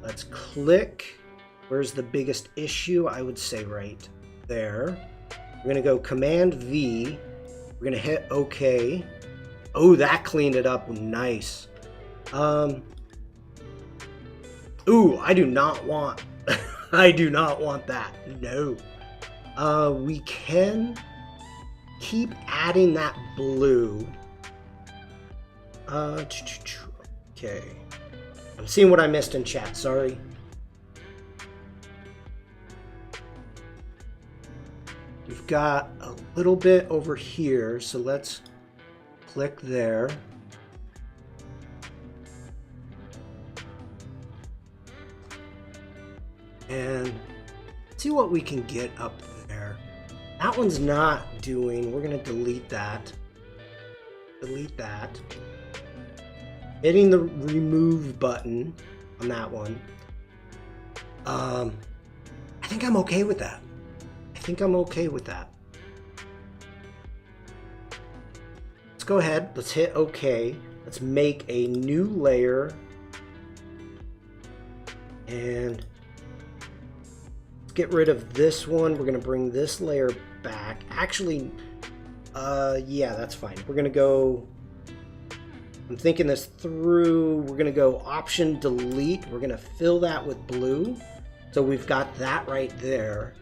Let's click. Where's the biggest issue? I would say right there. We're going to go Command V. We're going to hit OK. Oh, that cleaned it up. Nice. Ooh, I do not want I do not want that. No. We can keep adding that blue. Okay. I'm seeing what I missed in chat, sorry. We've got a little bit over here, so let's click there. And see what we can get up there. That one's not doing, we're gonna delete that. Delete that. Hitting the remove button on that one. I think I'm okay with that. I think I'm okay with that. Let's go ahead, let's hit OK. Let's make a new layer. And let's get rid of this one. We're gonna bring this layer back. Actually, yeah, that's fine. We're gonna go, I'm thinking this through. We're gonna go Option Delete. We're gonna fill that with blue. So we've got that right there.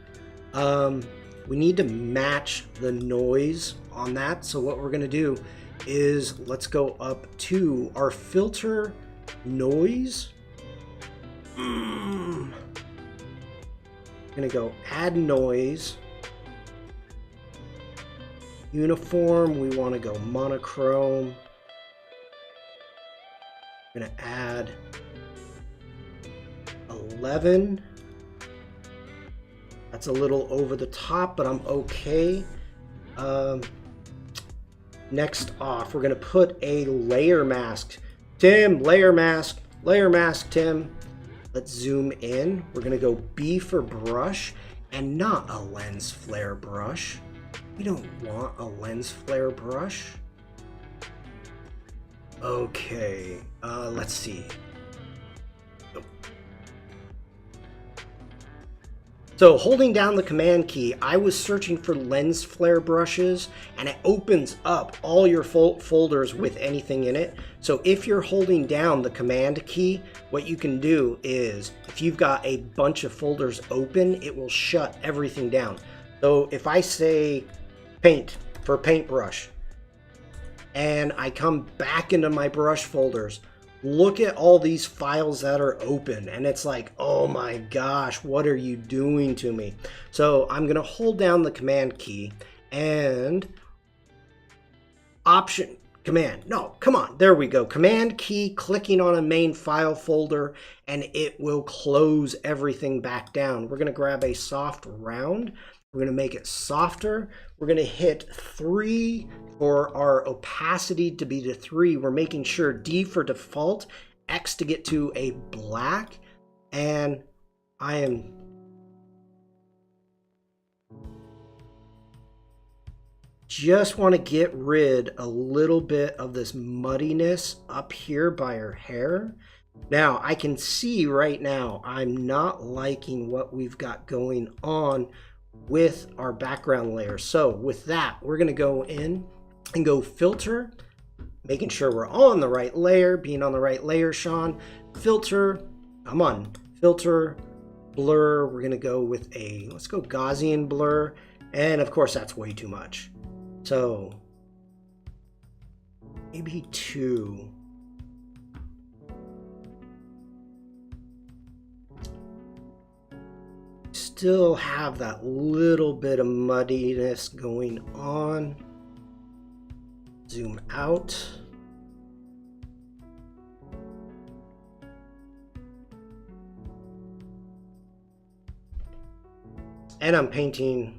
We need to match the noise on that. So what we're gonna do is let's go up to our filter noise. I'm gonna go add noise. Uniform, we want to go monochrome. I'm gonna add 11. That's a little over the top, but I'm okay. Next off, we're gonna put a layer mask. Tim, layer mask, Tim. Let's zoom in. We're gonna go B for brush and not a lens flare brush. We don't want a lens flare brush. Okay, let's see. So holding down the command key, I was searching for lens flare brushes and it opens up all your folders with anything in it. So if you're holding down the command key, what you can do is if you've got a bunch of folders open, it will shut everything down. So if I say paint for paintbrush, and I come back into my brush folders, look at all these files that are open, and it's like, oh my gosh, what are you doing to me? So I'm gonna hold down the command key and there we go. Command key, clicking on a main file folder, and it will close everything back down. We're gonna grab a soft round. We're gonna make it softer. We're gonna hit 3 for our opacity to be to 3. We're making sure D for default, X to get to a black, and I am just want to get rid a little bit of this muddiness up here by her hair. Now I can see right now I'm not liking what we've got going on with our background layer. So with that, we're going to go in and go filter, making sure we're on the right layer, being on the right layer, Sean. Filter, come on, filter, blur. We're going to go with let's go Gaussian blur. And of course that's way too much. So maybe 2. Still have that little bit of muddiness going on. Zoom out. And I'm painting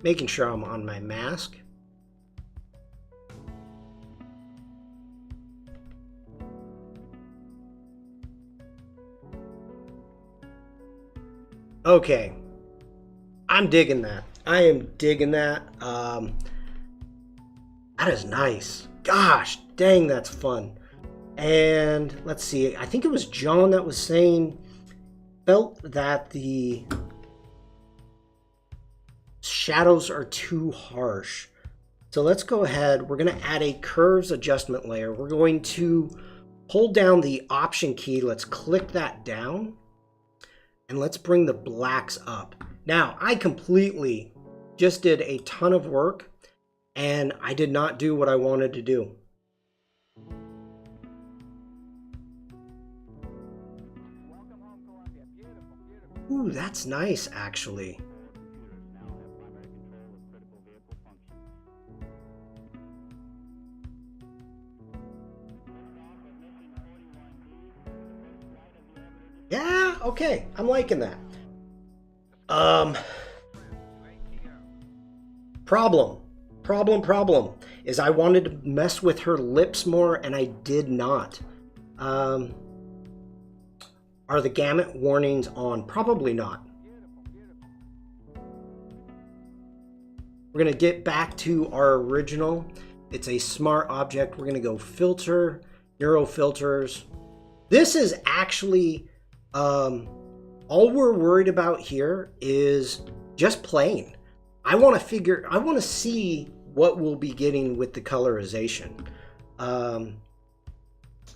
making sure I'm on my mask. Okay, I'm digging that. I am digging that. That is nice. Gosh, dang, that's fun. And let's see, I think it was John that was saying, felt that the shadows are too harsh. So let's go ahead. We're going to add a curves adjustment layer. We're going to hold down the option key. Let's click that down and let's bring the blacks up. Now I completely just did a ton of work and I did not do what I wanted to do. Ooh, that's nice actually. Yeah, okay, I'm liking that. Problem is I wanted to mess with her lips more and I did not. Are the gamut warnings on? Probably not. We're gonna get back to our original. It's a smart object. We're gonna go filter, neuro filters. This is actually, all we're worried about here is just playing. I want to see what we'll be getting with the colorization.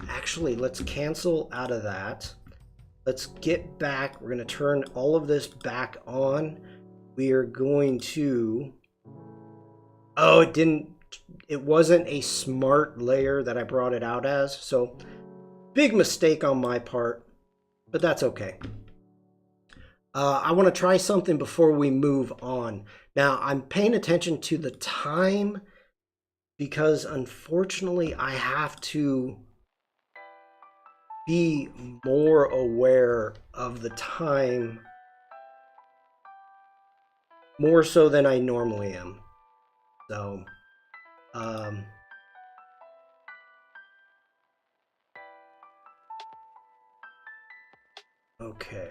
Actually, let's cancel out of that. Let's get back. We're going to turn all of this back on. We are going to, oh, it wasn't a smart layer that I brought it out as. So big mistake on my part, but that's okay. I want to try something before we move on. Now, I'm paying attention to the time because unfortunately I have to be more aware of the time, more so than I normally am. So, okay.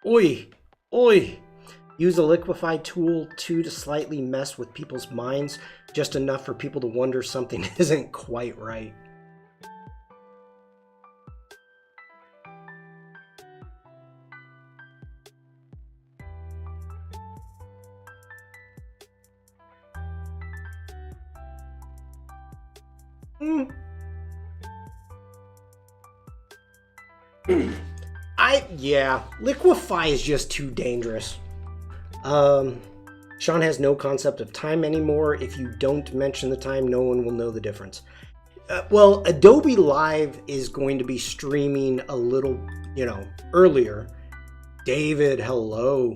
Oi, oi. Use a liquify tool to slightly mess with people's minds, just enough for people to wonder something isn't quite right. Mm. Yeah, liquefy is just too dangerous. Sean has no concept of time anymore. If you don't mention the time, no one will know the difference. Well, Adobe Live is going to be streaming a little, earlier. David, hello.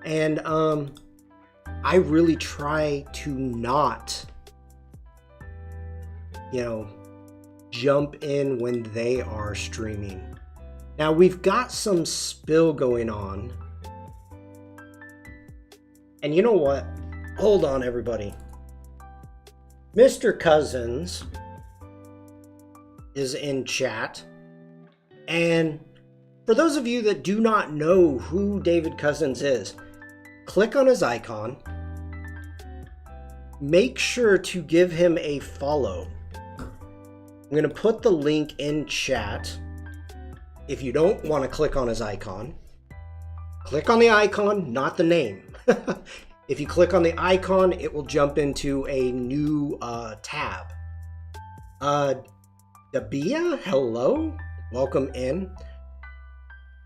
And I really try to not, jump in when they are streaming. Now we've got some spill going on. And you know what? Hold on, everybody. Mr. Cousins is in chat. And for those of you that do not know who David Cousins is, click on his icon. Make sure to give him a follow. I'm going to put the link in chat. If you don't want to click on his icon, click on the icon, not the name. If you click on the icon, it will jump into a new tab. Dabia, hello. Welcome in.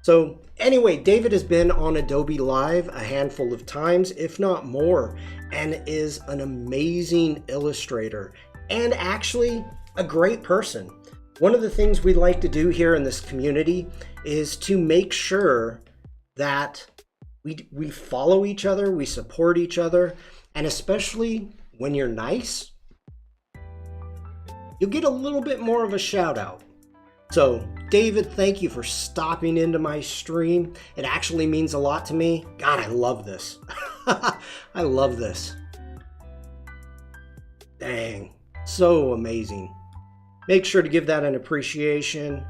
So anyway, David has been on Adobe Live a handful of times, if not more, and is an amazing illustrator and actually a great person. One of the things we like to do here in this community is to make sure that we follow each other, we support each other, and especially when you're nice, you'll get a little bit more of a shout out. So David, thank you for stopping into my stream. It actually means a lot to me. God, I love this. I love this. Dang, so amazing. Make sure to give that an appreciation.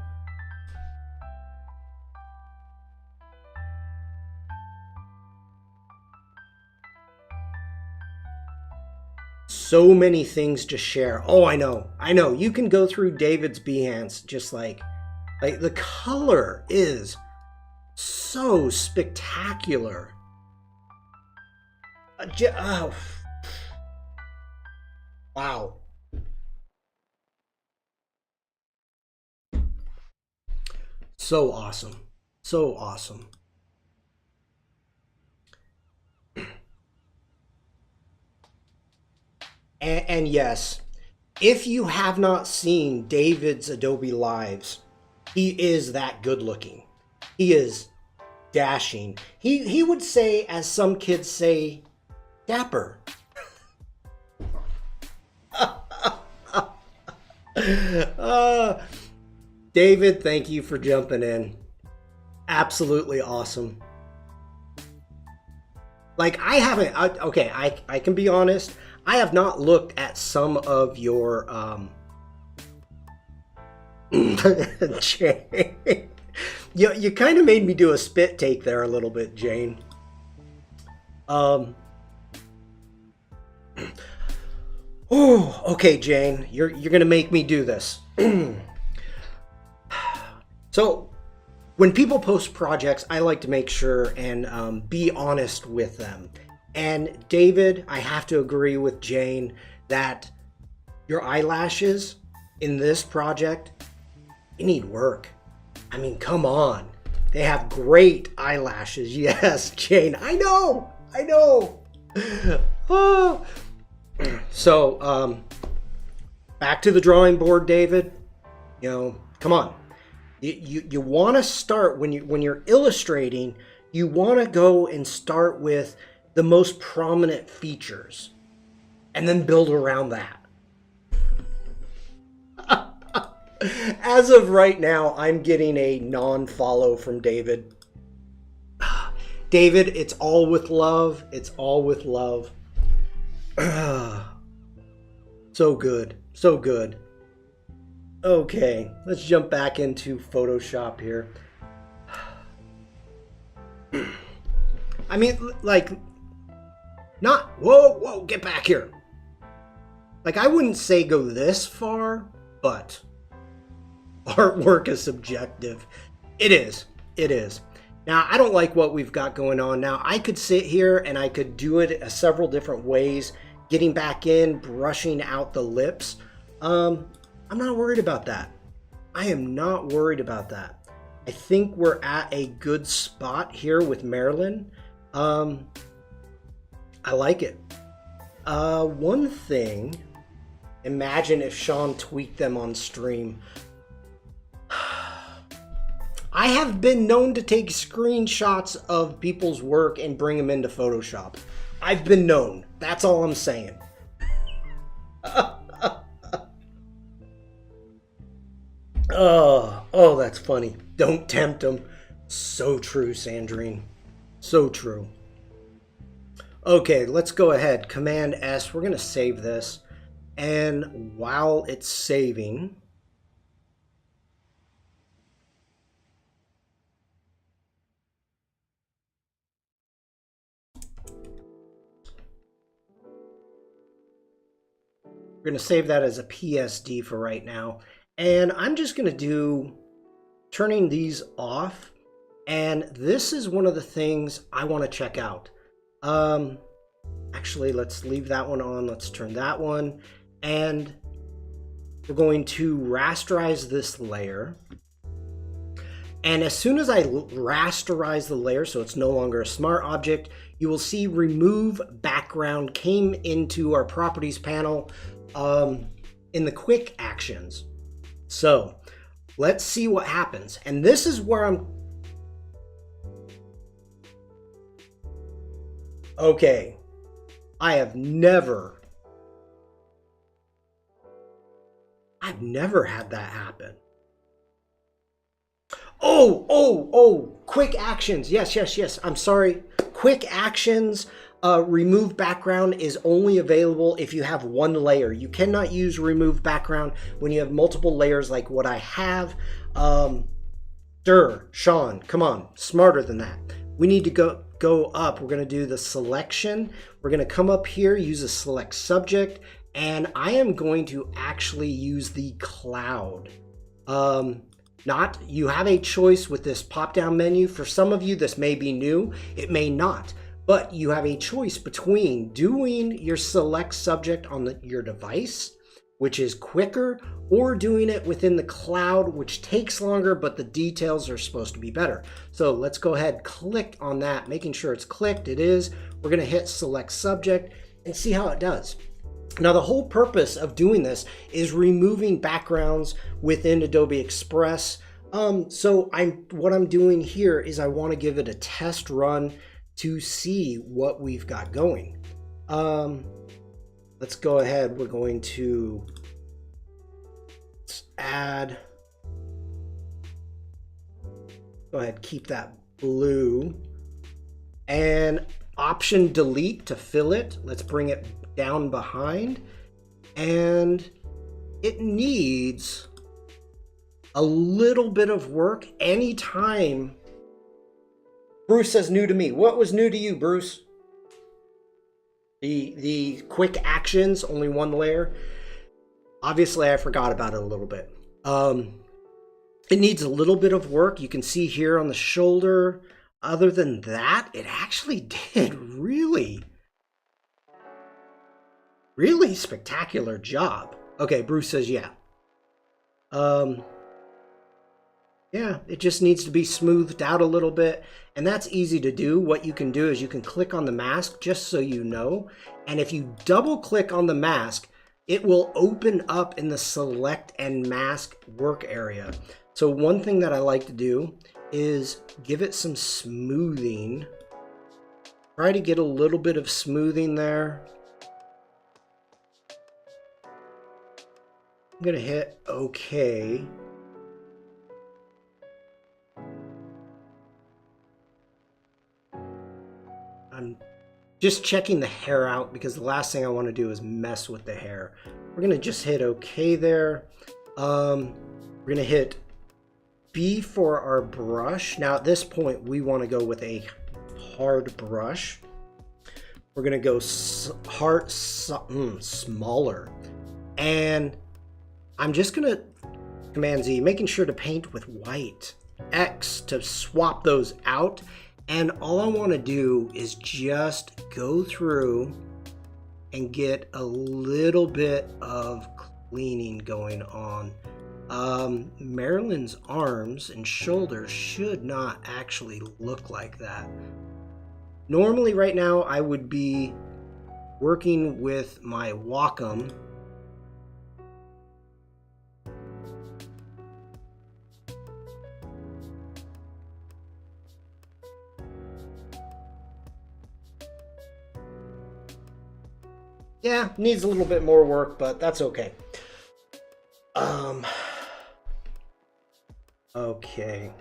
So many things to share. Oh, I know. You can go through David's Behance just like the color is so spectacular. Oh. Wow. So awesome. So awesome. And yes, if you have not seen David's Adobe Lives, he is that good looking. He is dashing. He would say, as some kids say, dapper. David, thank you for jumping in. Absolutely awesome. Like, I can be honest. I have not looked at some of your Jane. You kind of made me do a spit take there a little bit, Jane. Oh, okay, Jane. You're gonna make me do this. So, when people post projects, I like to make sure and be honest with them. And David, I have to agree with Jane that your eyelashes in this project, you need work. I mean, come on. They have great eyelashes. Yes, Jane, I know. Oh. So, back to the drawing board, David. Come on. You want to start when you're illustrating. You want to go and start with the most prominent features, and then build around that. As of right now, I'm getting a non-follow from David. David, it's all with love. It's all with love. So good. So good. Okay, let's jump back into Photoshop here. I mean, like, not, whoa, get back here. Like, I wouldn't say go this far, but artwork is subjective. It is. Now, I don't like what we've got going on now. I could sit here and I could do it several different ways getting back in, brushing out the lips. I'm not worried about that. I am not worried about that. I think we're at a good spot here with Marilyn. I like it. One thing, imagine if Sean tweaked them on stream. I have been known to take screenshots of people's work and bring them into Photoshop. I've been known. That's all I'm saying. Oh, that's funny. Don't tempt them. So true, Sandrine. So true. Okay, let's go ahead. Command S. We're going to save this. And while it's saving, we're going to save that as a PSD for right now. And I'm just going to do turning these off. And this is one of the things I want to check out. Actually, let's leave that one on. Let's turn that one. And we're going to rasterize this layer. And as soon as I rasterize the layer, so it's no longer a smart object, you will see remove background came into our properties panel in the quick actions. So let's see what happens. And this is where I'm... Okay, I've never had that happen. Oh, quick actions. Yes. I'm sorry. Quick actions, remove background is only available if you have one layer. You cannot use remove background when you have multiple layers like what I have. Sean, come on, smarter than that. We need to go up. We're going to do the selection. We're going to come up here, use a select subject, and I am going to actually use the cloud. You have a choice with this pop-down menu. For some of you, this may be new. It may not. But you have a choice between doing your select subject on your device, which is quicker, or doing it within the cloud, which takes longer, but the details are supposed to be better. So let's go ahead, click on that, making sure it's clicked. It is. We're going to hit select subject and see how it does. Now, the whole purpose of doing this is removing backgrounds within Adobe Express. So what I'm doing here is I want to give it a test run to see what we've got going. Let's go ahead. We're going to add, go ahead, keep that blue, and option delete to fill it. Let's bring it down behind, and it needs a little bit of work. Anytime Bruce says new to me. What was new to you, Bruce? The quick actions, only one layer. Obviously, I forgot about it a little bit. It needs a little bit of work. You can see here on the shoulder. Other than that, it actually did really spectacular job. Okay, Bruce says yeah. Yeah, it just needs to be smoothed out a little bit, and that's easy to do. What you can do is you can click on the mask, just so you know, and if you double click on the mask, it will open up in the select and mask work area. So one thing that I like to do is give it some smoothing. Try to get a little bit of smoothing there. I'm gonna hit OK. I'm just checking the hair out because the last thing I want to do is mess with the hair. We're gonna just hit OK there. We're gonna hit B for our brush. Now at this point we want to go with a hard brush. We're gonna go smaller, and I'm just gonna Command Z, making sure to paint with white. X to swap those out. And all I want to do is just go through and get a little bit of cleaning going on. Marilyn's arms and shoulders should not actually look like that. Normally right now I would be working with my Wacom. Yeah, needs a little bit more work, but that's okay. Okay.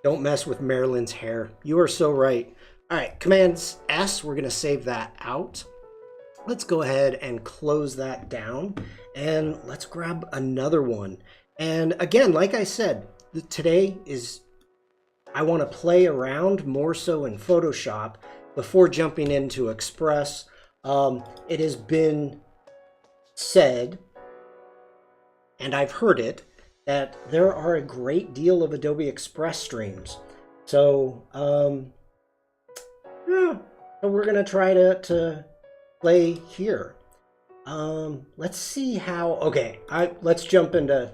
Don't mess with Marilyn's hair. You are so right. All right, Command S, we're going to save that out. Let's go ahead and close that down, and let's grab another one. And again, like I said, today is, I want to play around more so in Photoshop before jumping into Express. It has been said, and I've heard it, that there are a great deal of Adobe Express streams. So, yeah, so we're going to try to play here. Let's see how, okay, let's jump into,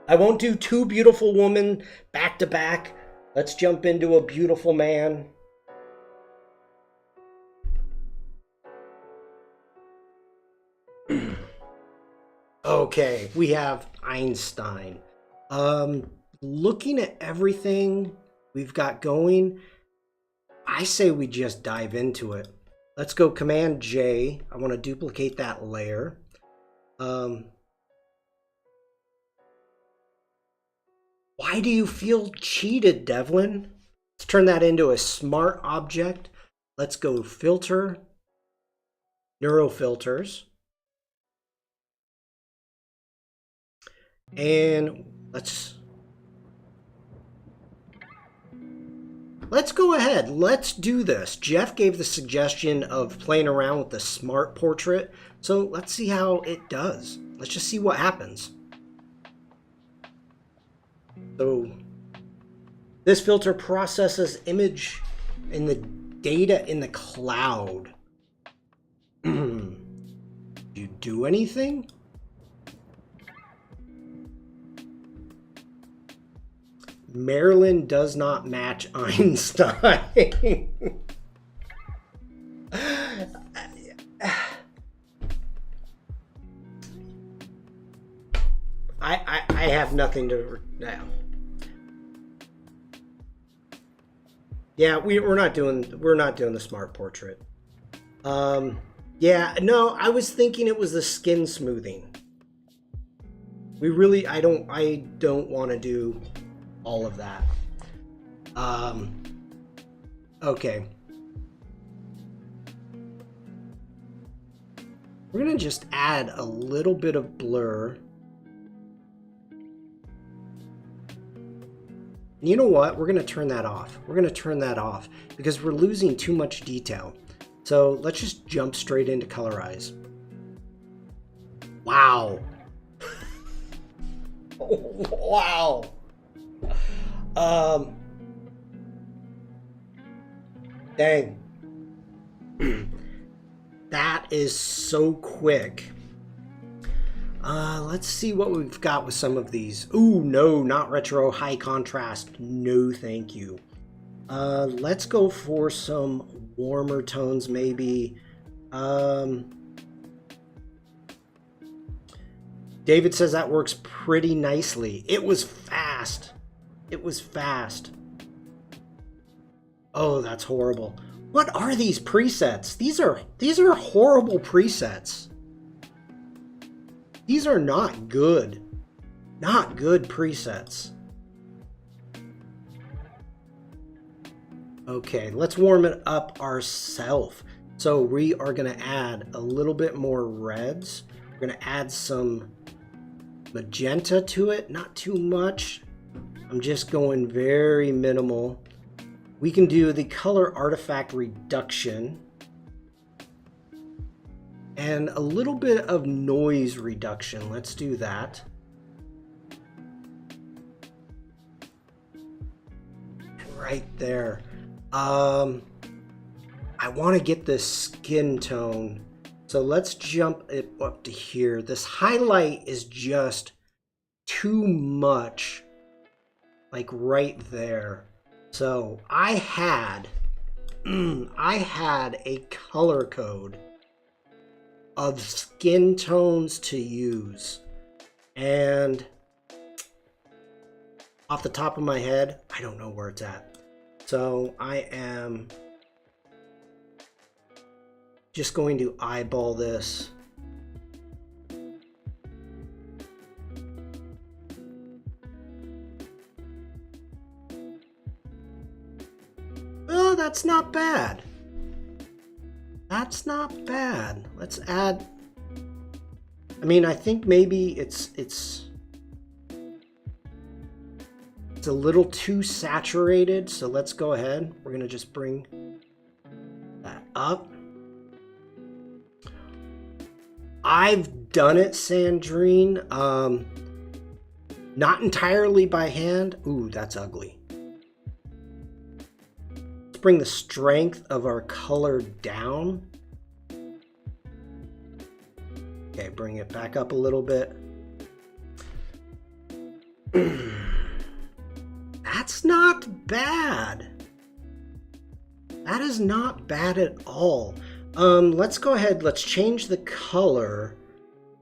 I won't do two beautiful women back to back. Let's jump into a beautiful man. Okay, we have Einstein. Looking at everything we've got going, I say we just dive into it. Let's go Command J. I want to duplicate that layer. Why do you feel cheated, Devlin? Let's turn that into a smart object. Let's go Filter, Neurofilters. And let's go ahead. Let's do this. Jeff gave the suggestion of playing around with the smart portrait. So let's see how it does. Let's just see what happens. So this filter processes image in the data in the cloud. Do you do anything? Marilyn does not match Einstein. I have nothing to now. Yeah, we're not doing the smart portrait. Yeah, no, I was thinking it was the skin smoothing. I don't want to do all of that. Okay. We're gonna just add a little bit of blur. And you know what? We're gonna turn that off. We're gonna turn that off because we're losing too much detail. So let's just jump straight into colorize. Wow. Wow. Dang. That is so quick. Let's see what we've got with some of these. Ooh, no, not retro, high contrast. No, thank you. Let's go for some warmer tones, maybe. David says that works pretty nicely. It was fast. It was fast. Oh, that's horrible. What are these presets? These are horrible presets. These are not good. Not good presets. Okay, let's warm it up ourselves. So we are going to add a little bit more reds. We're going to add some magenta to it, not too much. I'm just going very minimal. We can do the color artifact reduction and a little bit of noise reduction. Let's do that. Right there. I I want to get this skin tone. So let's jump it up to here. This highlight is just too much, like right there. So I had a color code of skin tones to use, and off the top of my head, I don't know where it's at. So I am just going to eyeball this. Oh, that's not bad. That's not bad. Let's add. I mean, I think maybe it's a little too saturated, so let's go ahead. We're gonna just bring that up. I've done it, Sandrine, not entirely by hand. Ooh, that's ugly. Let's bring the strength of our color down. Okay, bring it back up a little bit. That's not bad. That is not bad at all. Let's go ahead. Let's change the color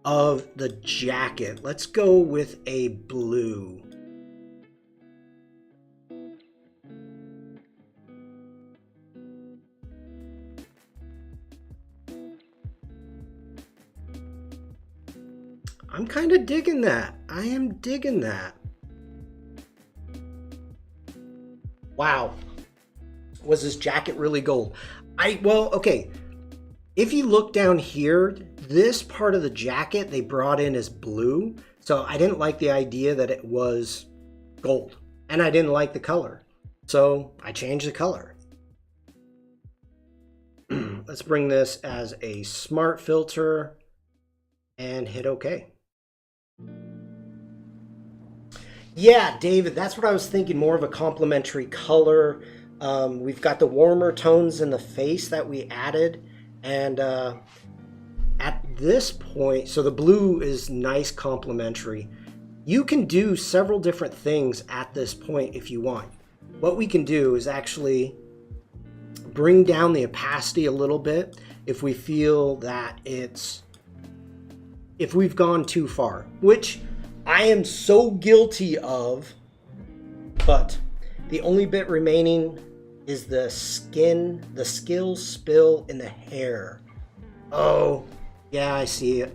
of the jacket. Let's go with a blue. I'm kind of digging that. I am digging that. Wow. Was this jacket really gold? Well, okay. If you look down here, this part of the jacket they brought in as blue. So I didn't like the idea that it was gold. And I didn't like the color. So I changed the color. Let's bring this as a smart filter and hit OK. Yeah, David, that's what I was thinking, more of a complementary color. We've got the warmer tones in the face that we added. And at this point, so the blue is nice complementary. You can do several different things at this point if you want. What we can do is actually bring down the opacity a little bit if we feel that if we've gone too far, which I am so guilty of, but the only bit remaining is the skill spill in the hair. Oh, yeah, I see it.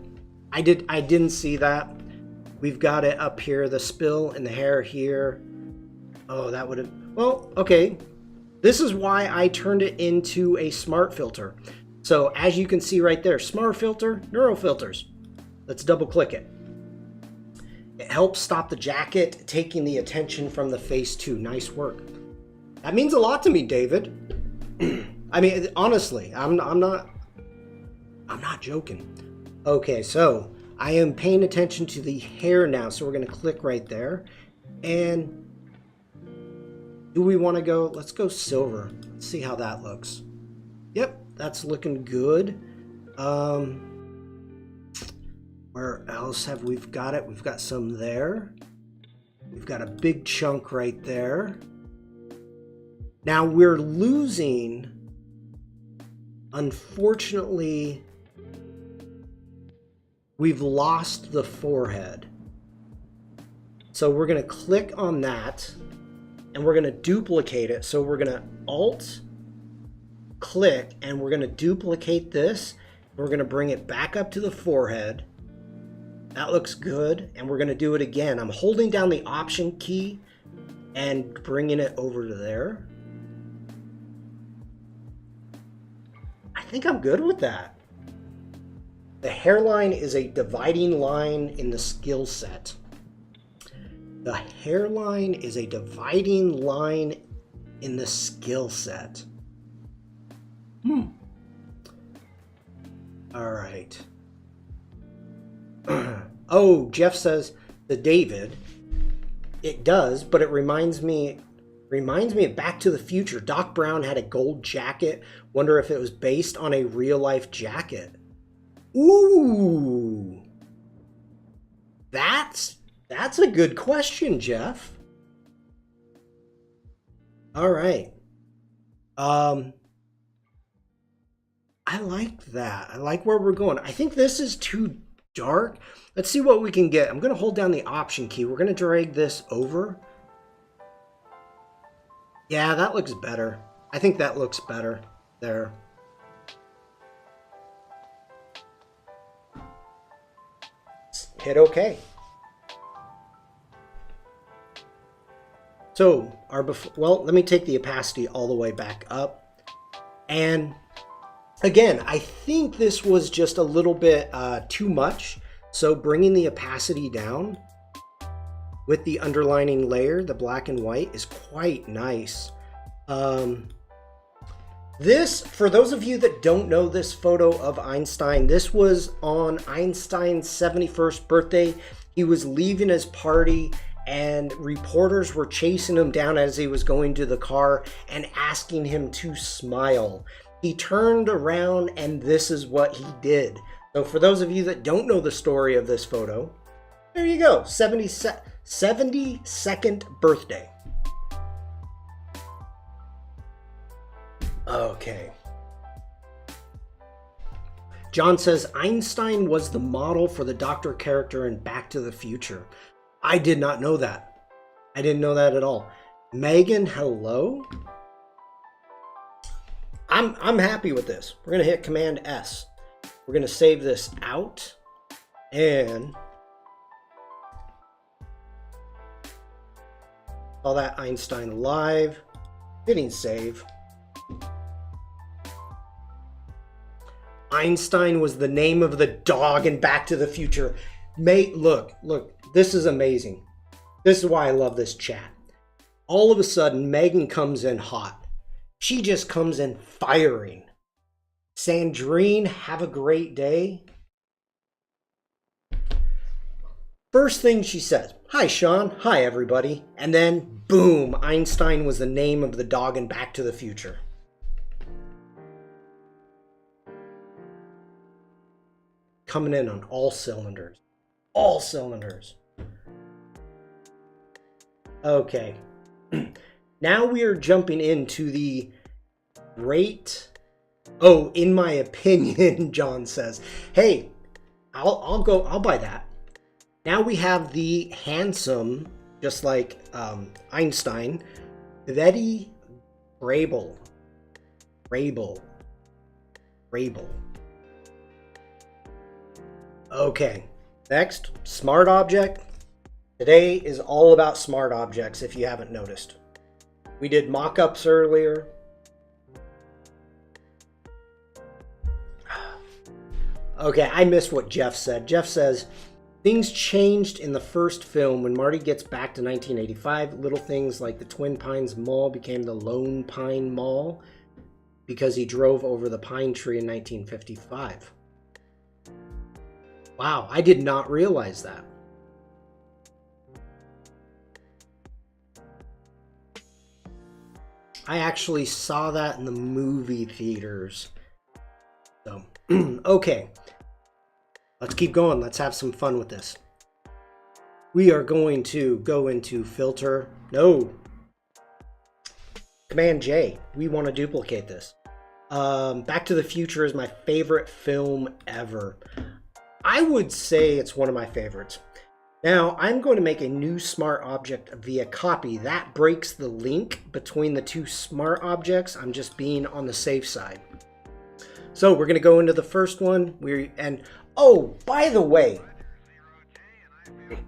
I didn't see that. We've got it up here, the spill in the hair here. Oh, that would have, well, okay. This is why I turned it into a smart filter. So as you can see right there, smart filter, neural filters. Let's double click it. It helps stop the jacket taking the attention from the face too. Nice work. That means a lot to me, David. I mean, honestly, I'm not joking. Okay, so I am paying attention to the hair now. So we're going to click right there. And do we want to go? Let's go silver. Let's see how that looks. Yep, that's looking good. Where else have we got it? We've got some there. We've got a big chunk right there. Now we're losing, unfortunately, we've lost the forehead. So we're going to click on that and we're going to duplicate it. So we're going to Alt click and we're going to duplicate this. We're going to bring it back up to the forehead. That looks good. And we're going to do it again. I'm holding down the Option key and bringing it over to there. I think I'm good with that. The hairline is a dividing line in the skill set. The hairline is a dividing line in the skill set. All right. Oh, Jeff says to David, it does, but it reminds me Reminds me of Back to the Future. Doc Brown had a gold jacket. Wonder if it was based on a real-life jacket. Ooh. That's a good question, Jeff. All right. I like that. I like where we're going. I think this is too dark. Let's see what we can get. I'm going to hold down the Option key. We're going to drag this over. Yeah, that looks better. I think that looks better there. Hit OK. So, well, let me take the opacity all the way back up. And again, I think this was just a little bit too much. So bringing the opacity down with the underlining layer, the black and white, is quite nice. This, for those of you that don't know this photo of Einstein, this was on Einstein's 71st birthday. He was leaving his party and reporters were chasing him down as he was going to the car and asking him to smile. He turned around and this is what he did. So for those of you that don't know the story of this photo, there you go, 72nd birthday. Okay. John says Einstein was the model for the doctor character in Back to the Future. I did not know that. I didn't know that at all. Megan, hello. I'm happy with this. We're going to hit Command S. We're going to save this out and all that Einstein live, hitting save. Einstein was the name of the dog in Back to the Future. Mate, look, this is amazing. This is why I love this chat. All of a sudden, Megan comes in hot. She just comes in firing. Sandrine, have a great day. First thing she says, hi Sean, hi everybody. And then, boom, Einstein was the name of the dog in Back to the Future. Coming in on all cylinders. All cylinders. Okay. Now we are jumping into the great... Oh, in my opinion, John says. Hey, I'll buy that. Now we have the handsome, just like Einstein, Betty Grable. Okay, next, smart object. Today is all about smart objects, if you haven't noticed. We did mock-ups earlier. Okay, I missed what Jeff said. Jeff says, things changed in the first film when Marty gets back to 1985. Little things like the Twin Pines Mall became the Lone Pine Mall because he drove over the pine tree in 1955. Wow, I did not realize that. I actually saw that in the movie theaters. So, okay. Let's keep going. Let's have some fun with this. We are going to go into filter. No. Command J. We want to duplicate this. Back to the Future is my favorite film ever. I would say it's one of my favorites. Now, I'm going to make a new smart object via copy. That breaks the link between the two smart objects. I'm just being on the safe side. So we're going to go into the first one. Oh, by the way,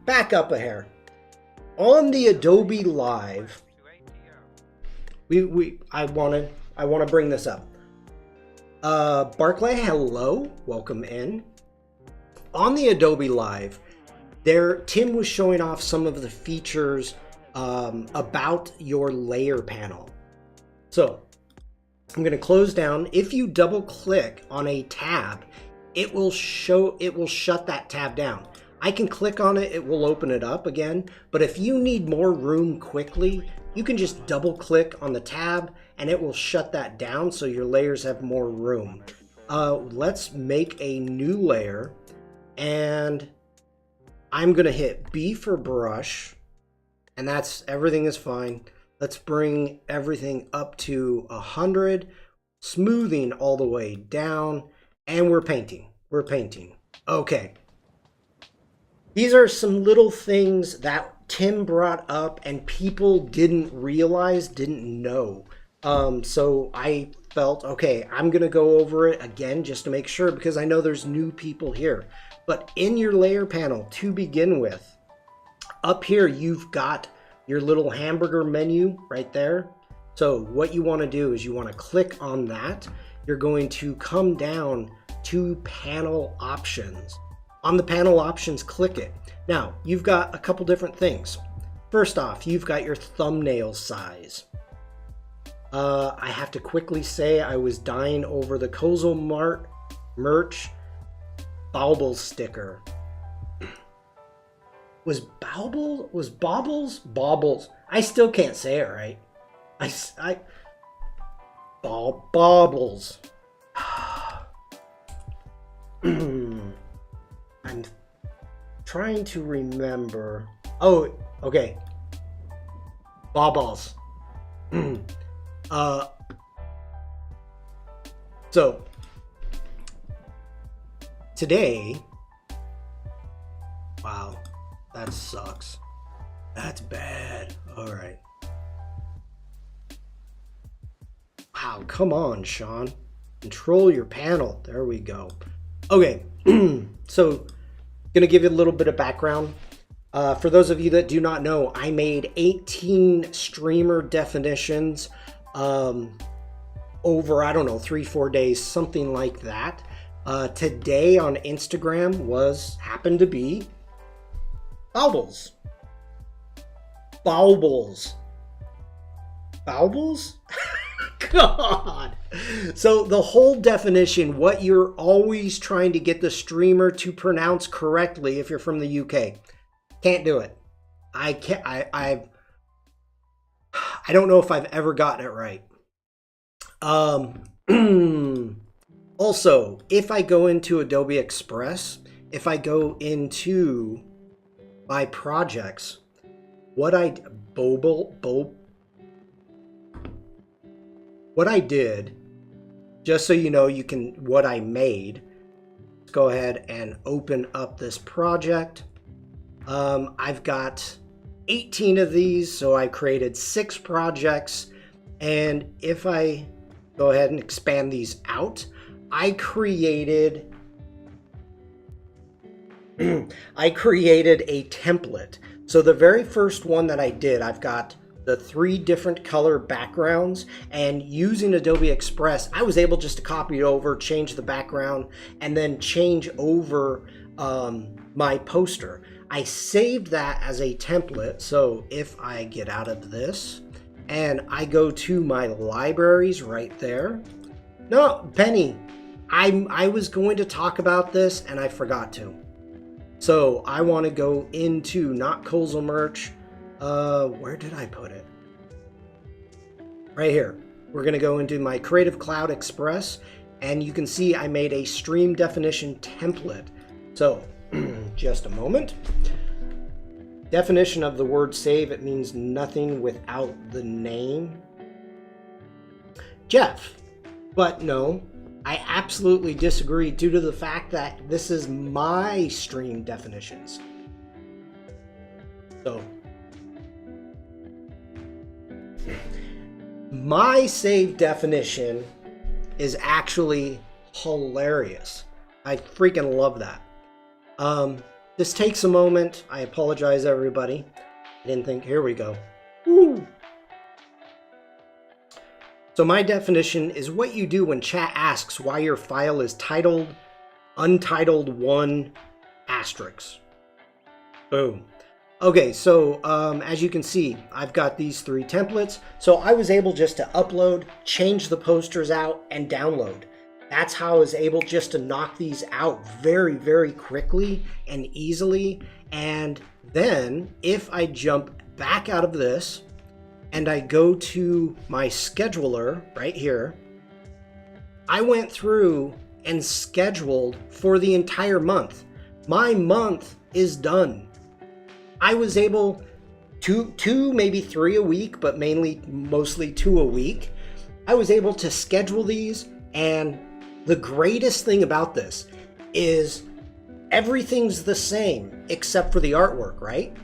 back up a hair. On the Adobe Live, I want to bring this up. Barclay, hello, welcome in. On the Adobe Live, Tim was showing off some of the features about your layer panel. So I'm going to close down. If you double click on a tab, it will shut that tab down. I can click on it, it will open it up again. But if you need more room quickly, you can just double click on the tab and it will shut that down so your layers have more room. Let's make a new layer, and I'm gonna hit B for brush, and that's everything is fine. Let's bring everything up to 100, smoothing all the way down, and we're painting. We're painting. Okay. These are some little things that Tim brought up and people didn't realize, didn't know. So I felt, okay, I'm going to go over it again just to make sure, because I know there's new people here. But in your layer panel to begin with, up here you've got your little hamburger menu right there. So what you want to do is you want to click on that. You're going to come down to panel options. On the panel options, click it. Now, you've got a couple different things. First off, you've got your thumbnail size. I have to quickly say I was dying over the Kozel Mart merch Baubles sticker. Was Baubles? I still can't say it right. Baubles. I'm trying to remember. Oh, okay. Baubles. So today, wow, that sucks. That's bad. All right. Wow, come on, Sean. Control your panel. There we go. Okay, so gonna give you a little bit of background. For those of you that do not know, I made 18 streamer definitions over, I don't know, 3-4 days, something like that. Today on Instagram happened to be Baubles. Baubles. God. So the whole definition, what you're always trying to get the streamer to pronounce correctly if you're from the UK. Can't do it. I don't know if I've ever gotten it right. Also, if I go into Adobe Express, if I go into my projects, what I did, just so you know, what I made, let's go ahead and open up this project. I've got 18 of these, so I created 6 projects. And if I go ahead and expand these out, I created a template. So the very first one that I did, I've got the 3 different color backgrounds, and using Adobe Express, I was able just to copy it over, change the background, and then change over my poster. I saved that as a template. So if I get out of this and I go to my libraries right there. No, Penny, I was going to talk about this and I forgot to. So I want to go into not Kozel merch. Where did I put it? Right here. We're going to go into my Creative Cloud Express, and you can see I made a stream definition template. So just a moment. Definition of the word save, it means nothing without the name. Jeff. But no, I absolutely disagree due to the fact that this is my stream definitions. So my save definition is actually hilarious. I freaking love that. This takes a moment. I apologize, everybody. I didn't think, here we go. Woo. So my definition is what you do when chat asks why your file is titled Untitled 1 asterisk. Boom. Okay, so as you can see, I've got these 3 templates. So I was able just to upload, change the posters out, and download. That's how I was able just to knock these out very, very quickly and easily. And then if I jump back out of this and I go to my scheduler right here, I went through and scheduled for the entire month. My month is done. I was able to maybe 3 a week, but mostly 2 a week. I was able to schedule these, and the greatest thing about this is everything's the same except for the artwork, right?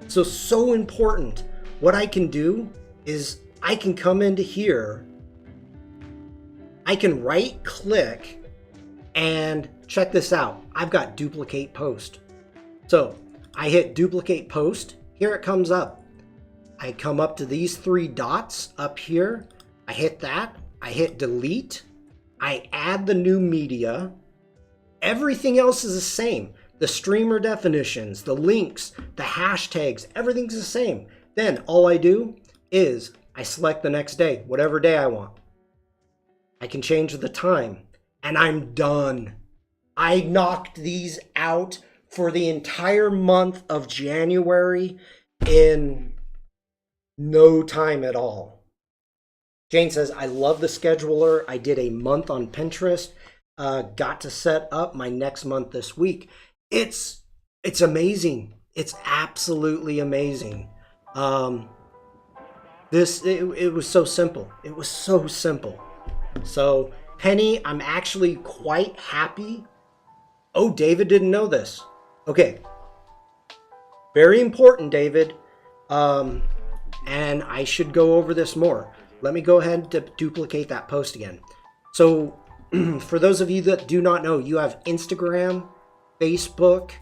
So important. What I can do is I can come into here, I can right click and check this out. I've got duplicate post. So I hit duplicate post, here it comes up. I come up to these 3 dots up here, I hit that, I hit delete, I add the new media. Everything else is the same. The streamer definitions, the links, the hashtags, everything's the same. Then all I do is I select the next day, whatever day I want. I can change the time, and I'm done. I knocked these out for the entire month of January in no time at all. Jane says, I love the scheduler. I did a month on Pinterest. Got to set up my next month this week. It's amazing. It's absolutely amazing. It was so simple. It was so simple. So Penny, I'm actually quite happy. Oh, David didn't know this. Okay. Very important, David. And I should go over this more. Let me go ahead and duplicate that post again. So for those of you that do not know, you have Instagram, Facebook,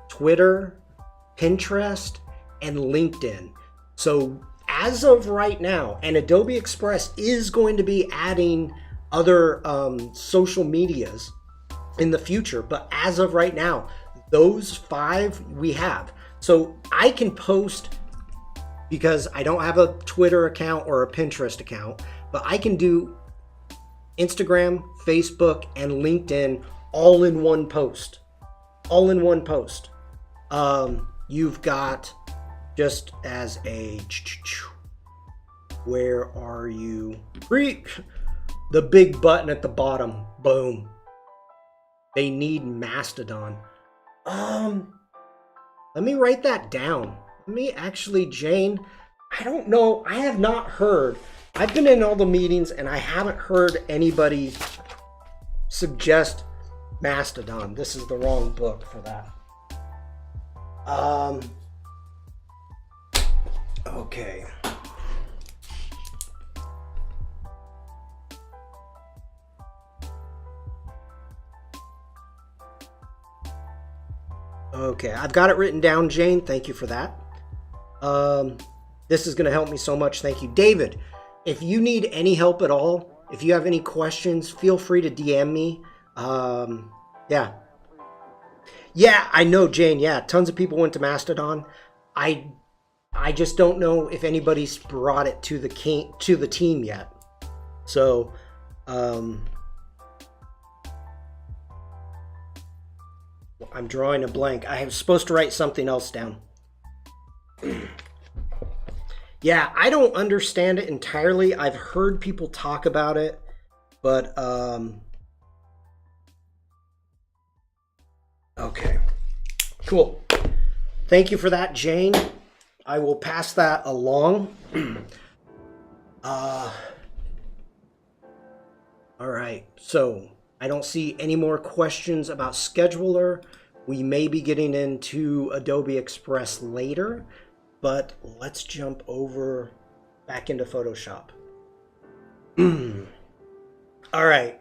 Twitter, Pinterest, and LinkedIn. So as of right now, and Adobe Express is going to be adding other social medias in the future, but as of right now, those 5 we have. So I can post, because I don't have a Twitter account or a Pinterest account, but I can do Instagram, Facebook, and LinkedIn all in one post. All in one post. You've got, just as a, where are you? The big button at the bottom. Boom. They need Mastodon. Let me write that down. Let me actually, Jane, I don't know. I have not heard. I've been in all the meetings and I haven't heard anybody suggest Mastodon. This is the wrong book for that. Okay. Okay, I've got it written down, Jane. Thank you for that. This is going to help me so much. Thank you. David, if you need any help at all, if you have any questions, feel free to DM me. Yeah. Yeah, I know, Jane. Yeah, tons of people went to Mastodon. I just don't know if anybody's brought it to the team yet. So, I'm drawing a blank. I was supposed to write something else down. Yeah, I don't understand it entirely. I've heard people talk about it, but okay. Cool. Thank you for that, Jane. I will pass that along. All right. So, I don't see any more questions about Scheduler. We may be getting into Adobe Express later, but let's jump over back into Photoshop. All right,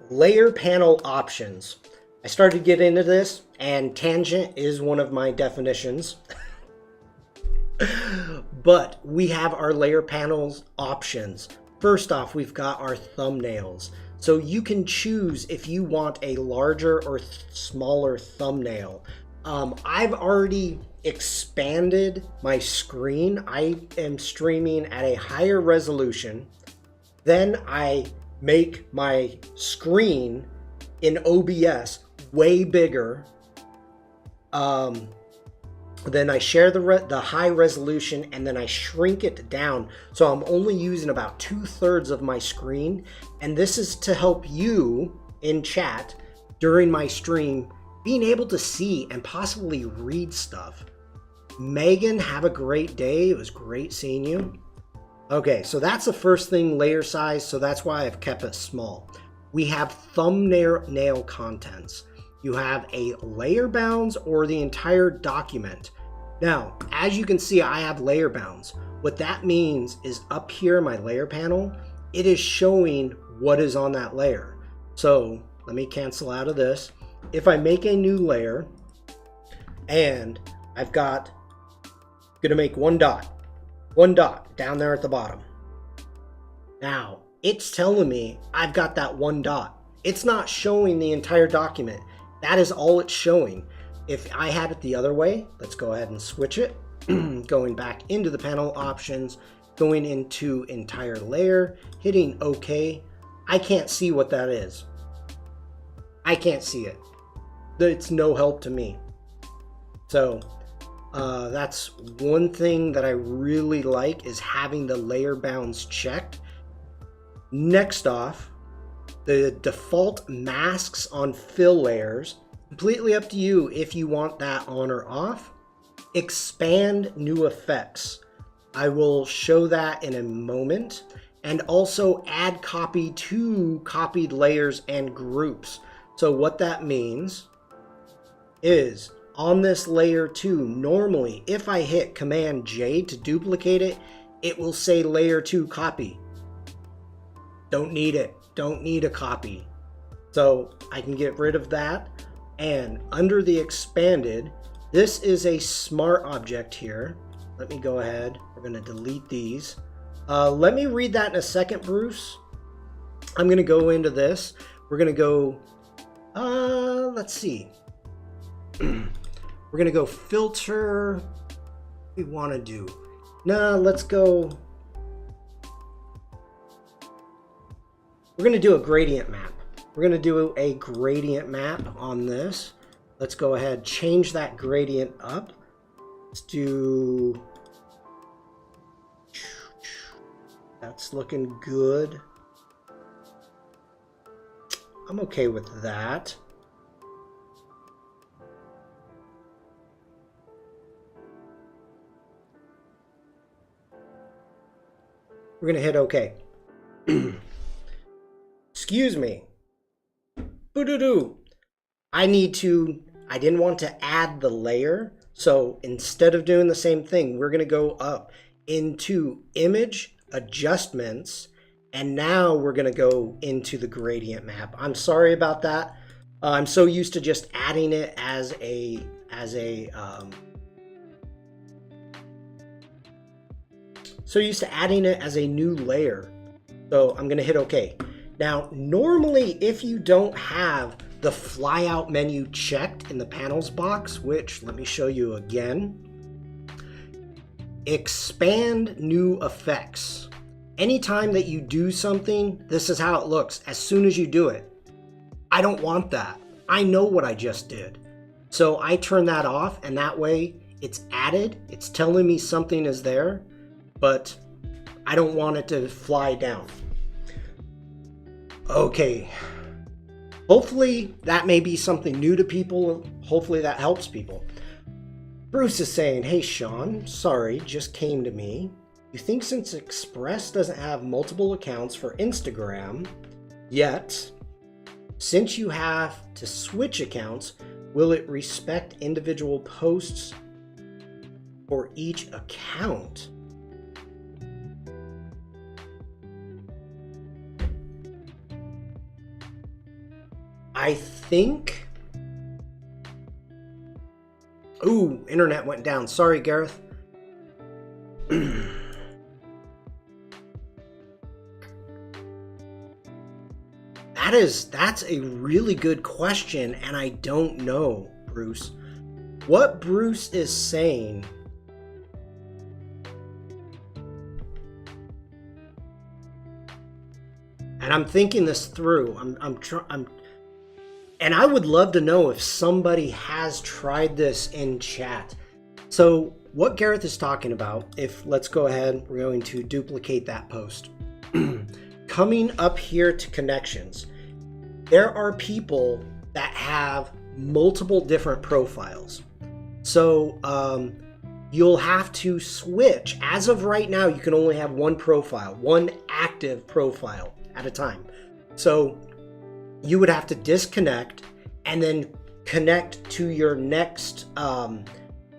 layer panel options. I started to get into this, and tangent is one of my definitions. But we have our layer panels options. First off, we've got our thumbnails. So you can choose if you want a larger or smaller thumbnail. I've already expanded my screen. I am streaming at a higher resolution. Then I make my screen in OBS way bigger. Then I share the high resolution, and then I shrink it down. So I'm only using about 2/3 of my screen. And this is to help you in chat during my stream being able to see and possibly read stuff. Megan, have a great day. It was great seeing you. Okay, so that's the first thing, layer size. So that's why I've kept it small. We have thumbnail contents. You have a layer bounds or the entire document. Now, as you can see, I have layer bounds. What that means is up here in my layer panel, it is showing what is on that layer. So let me cancel out of this. If I make a new layer and I've got, gonna make one dot down there at the bottom. Now it's telling me I've got that one dot. It's not showing the entire document. That is all it's showing. If I had it the other way, let's go ahead and switch it. Going back into the panel options, going into entire layer, hitting OK. I can't see what that is. I can't see it. It's no help to me. So that's one thing that I really like, is having the layer bounds checked. Next off, the default masks on fill layers, completely up to you if you want that on or off. Expand new effects. I will show that in a moment. And also add copy to copied layers and groups. So what that means is on this layer 2, normally if I hit Command J to duplicate it, it will say layer 2 copy. Don't need it. Don't need a copy. So I can get rid of that. And under the expanded, this is a smart object here. Let me go ahead. We're going to delete these. Let me read that in a second, Bruce. I'm going to go into this. We're going to go, let's see. We're going to go filter. What do we want to do? No, let's go. We're going to do a gradient map. We're going to do a gradient map on this. Let's go ahead, change that gradient up. Let's do, that's looking good. I'm okay with that. We're gonna hit OK. Excuse me. Boo-doo-doo. I didn't want to add the layer. So instead of doing the same thing, we're gonna go up into image adjustments. And now we're gonna go into the gradient map. I'm sorry about that. I'm so used to just adding it as a new layer. So I'm gonna hit OK. Now, normally if you don't have the flyout menu checked in the panels box, which let me show you again, expand new effects. Anytime that you do something, this is how it looks as soon as you do it. I don't want that. I know what I just did. So I turn that off, and that way it's added. It's telling me something is there, but I don't want it to fly down. Okay. Hopefully that may be something new to people. Hopefully that helps people. Bruce is saying, hey Sean, sorry, just came to me. You think since Express doesn't have multiple accounts for Instagram yet, since you have to switch accounts, will it respect individual posts for each account? I think... Ooh, internet went down. Sorry, Gareth. That's a really good question, and I don't know, Bruce. What Bruce is saying... And I'm thinking this through. And I would love to know if somebody has tried this in chat. So what Gareth is talking about, let's go ahead, we're going to duplicate that post. Coming up here to connections, there are people that have multiple different profiles. So you'll have to switch. As of right now, you can only have one profile, one active profile at a time. So you would have to disconnect and then connect to your next, to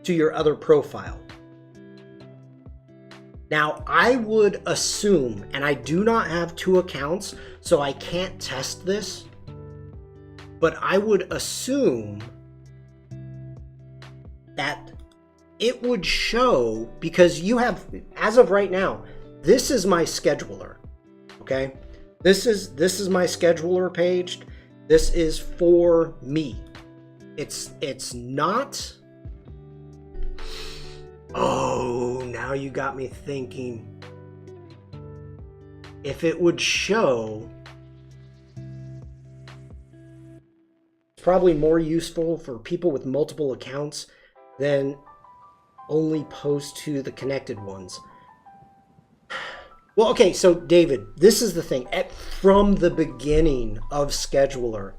your other profile. Now, I would assume, and I do not have 2 accounts, so I can't test this, but I would assume that it would show, because you have, as of right now, this is my scheduler, okay? This is my scheduler page. This is for me. It's not. Oh, now you got me thinking. If it would show, it's probably more useful for people with multiple accounts than only post to the connected ones. Well, okay, so David, this is the thing. From the beginning of Scheduler,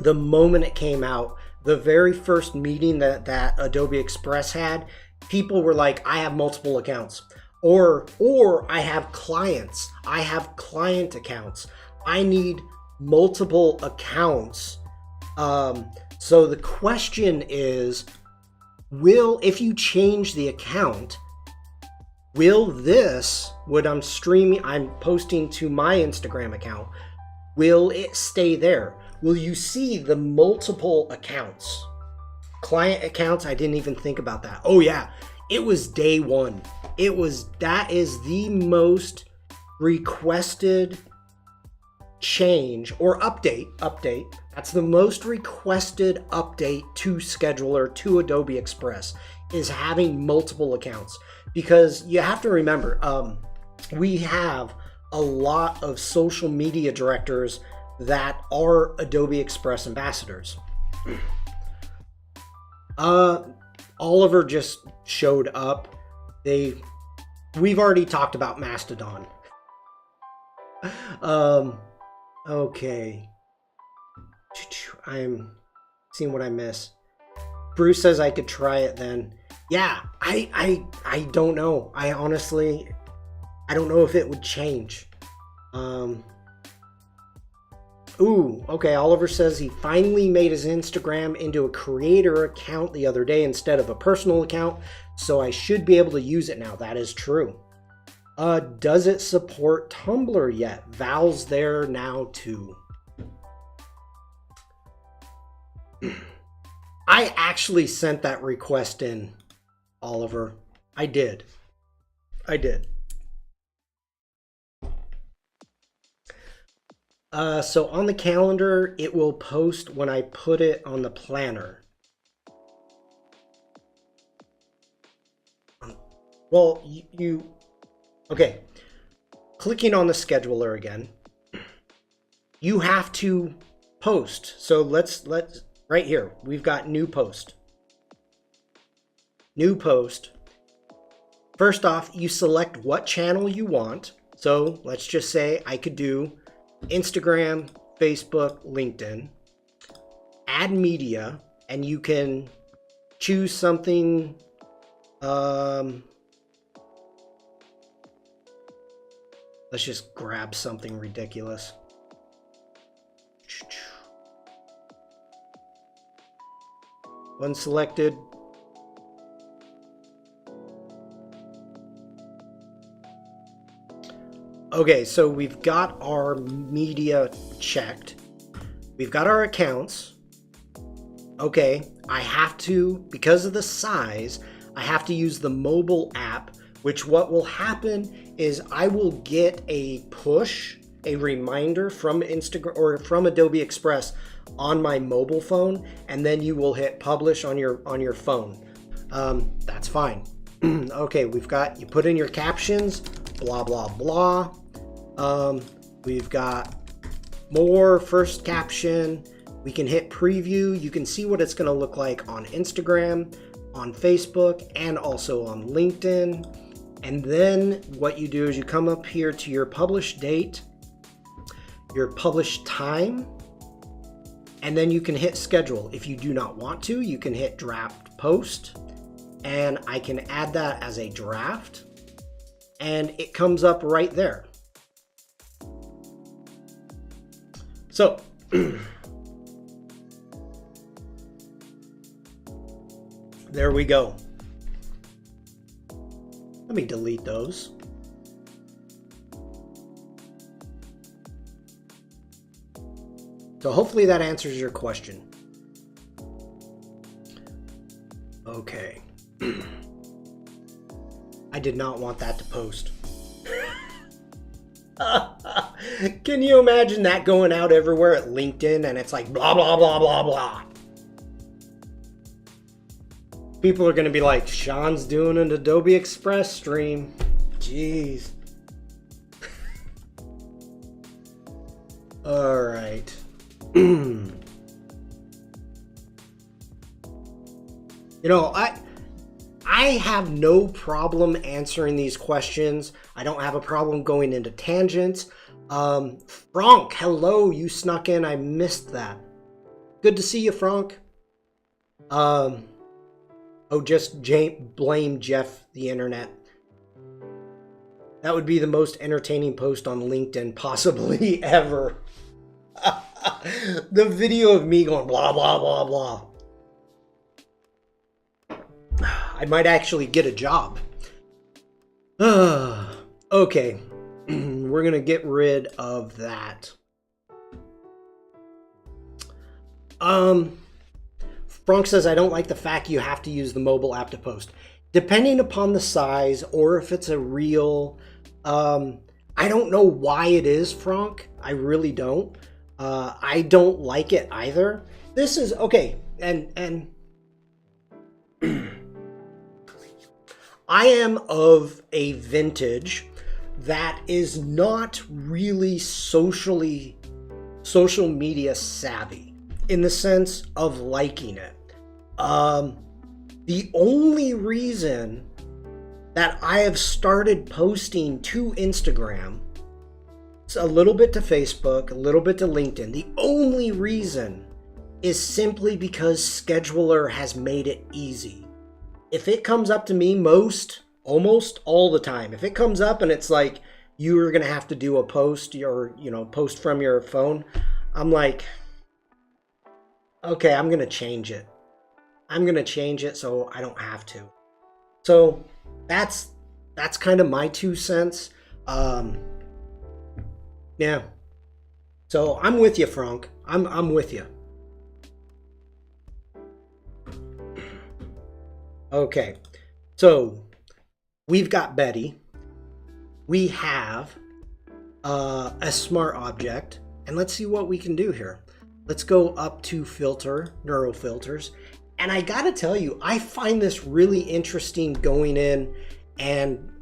the moment it came out, the very first meeting that Adobe Express had, people were like, I have multiple accounts. Or I have clients. I have client accounts. I need multiple accounts. So the question is, if you change the account, will this, what I'm posting to my Instagram account, will it stay there? Will you see the multiple accounts? Client accounts, I didn't even think about that. Oh yeah, it was day one. That is the most requested change or update. That's the most requested update to Scheduler, to Adobe Express, is having multiple accounts. Because you have to remember, we have a lot of social media directors that are Adobe Express ambassadors. Oliver just showed up. We've already talked about Mastodon. Okay. I'm seeing what I miss. Bruce says I could try it then. Yeah, I don't know. I honestly don't know if it would change. Ooh, okay, Oliver says he finally made his Instagram into a creator account the other day instead of a personal account, so I should be able to use it now. That is true. Does it support Tumblr yet? Val's there now too. I actually sent that request in, Oliver. I did. So on the calendar, it will post when I put it on the planner. Well, okay. Clicking on the scheduler again, you have to post. So let's right here, we've got new post. New post. First off, you select what channel you want. So let's just say I could do Instagram, Facebook, LinkedIn. Add media, and you can choose something. Let's just grab something ridiculous. One selected. Okay, so we've got our media checked. We've got our accounts. Okay, I have to, because of the size, I have to use the mobile app, which what will happen is I will get a push, a reminder from Instagram or from Adobe Express on my mobile phone, and then you will hit publish on your phone. That's fine. Okay, we've got, you put in your captions, blah, blah, blah. We've got more, first caption. We can hit preview. You can see what it's going to look like on Instagram, on Facebook, and also on LinkedIn. And then what you do is you come up here to your published date, your published time, and then you can hit schedule. If you do not want to, you can hit draft post, and I can add that as a draft, and it comes up right there. So there we go. Let me delete those. So hopefully that answers your question. Okay. I did not want that to post. Can you imagine that going out everywhere at LinkedIn and it's like blah, blah, blah, blah, blah. People are going to be like, Sean's doing an Adobe Express stream. Jeez. All right. You know, I have no problem answering these questions. I don't have a problem going into tangents. Frank, hello, you snuck in. I missed that. Good to see you, Frank. Oh, just blame Jeff the internet. That would be the most entertaining post on LinkedIn possibly ever. The video of me going blah, blah, blah, blah. I might actually get a job. Okay. We're going to get rid of that. Frank says, I don't like the fact you have to use the mobile app to post. Depending upon the size or if it's a reel, I don't know why it is, Frank. I really don't. I don't like it either. This is, okay, and I am of a vintage that is not really social media savvy in the sense of liking it. The only reason that I have started posting to Instagram, a little bit to Facebook, a little bit to LinkedIn, the only reason is simply because Scheduler has made it easy. If it comes up to me almost all the time, if it comes up and it's like, you're going to have to do a post or, post from your phone, I'm like, okay, I'm going to change it. I'm going to change it so I don't have to. So that's kind of my 2 cents. Yeah. So I'm with you, Frank. I'm with you. Okay. So we've got Betty. We have a smart object, and let's see what we can do here. Let's go up to filter, neural filters. And I gotta tell you, I find this really interesting going in and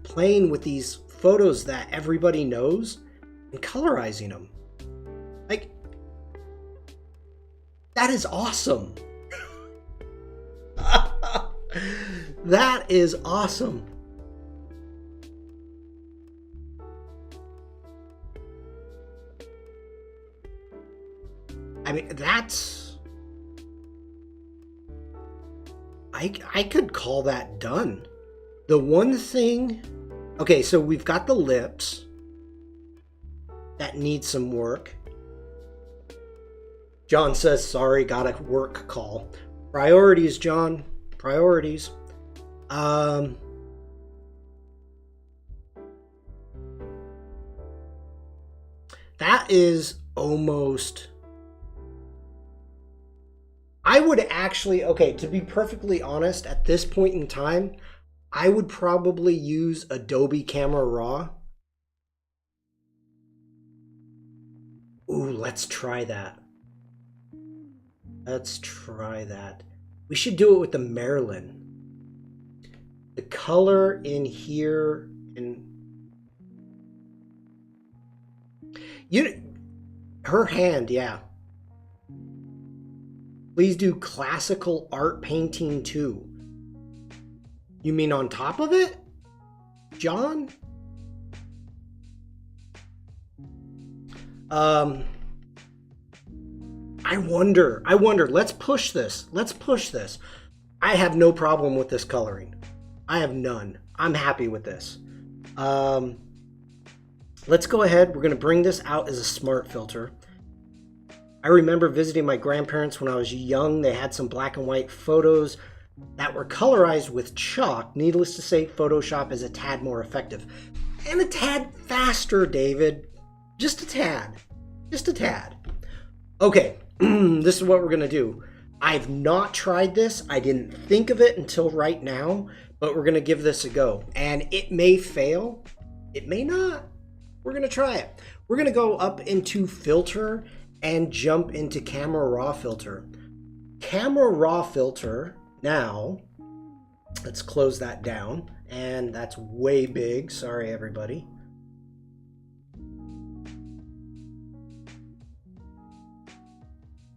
playing with these photos that everybody knows and colorizing them. Like, that is awesome. That is awesome. I mean, that's... I could call that done. The one thing... Okay, so we've got the lips. That needs some work. John says, sorry, got a work call. Priorities, John. Priorities. That is almost... I would actually, okay, to be perfectly honest, at this point in time, I would probably use Adobe Camera Raw. Ooh, let's try that. Let's try that. We should do it with the Marilyn. The color in here, and Her hand, yeah. Please do classical art painting too. You mean on top of it, John? I wonder, let's push this. I have no problem with this coloring. I have none. I'm happy with this. Let's go ahead. We're going to bring this out as a smart filter. I remember visiting my grandparents when I was young. They had some black and white photos that were colorized with chalk. Needless to say, Photoshop is a tad more effective. And a tad faster, David. Just a tad. Okay, this is what we're going to do. I've not tried this. I didn't think of it until right now, but we're going to give this a go. And it may fail. It may not. We're going to try it. We're going to go up into filter and jump into camera raw filter. Camera raw filter. Now, let's close that down. And that's way big. Sorry, everybody.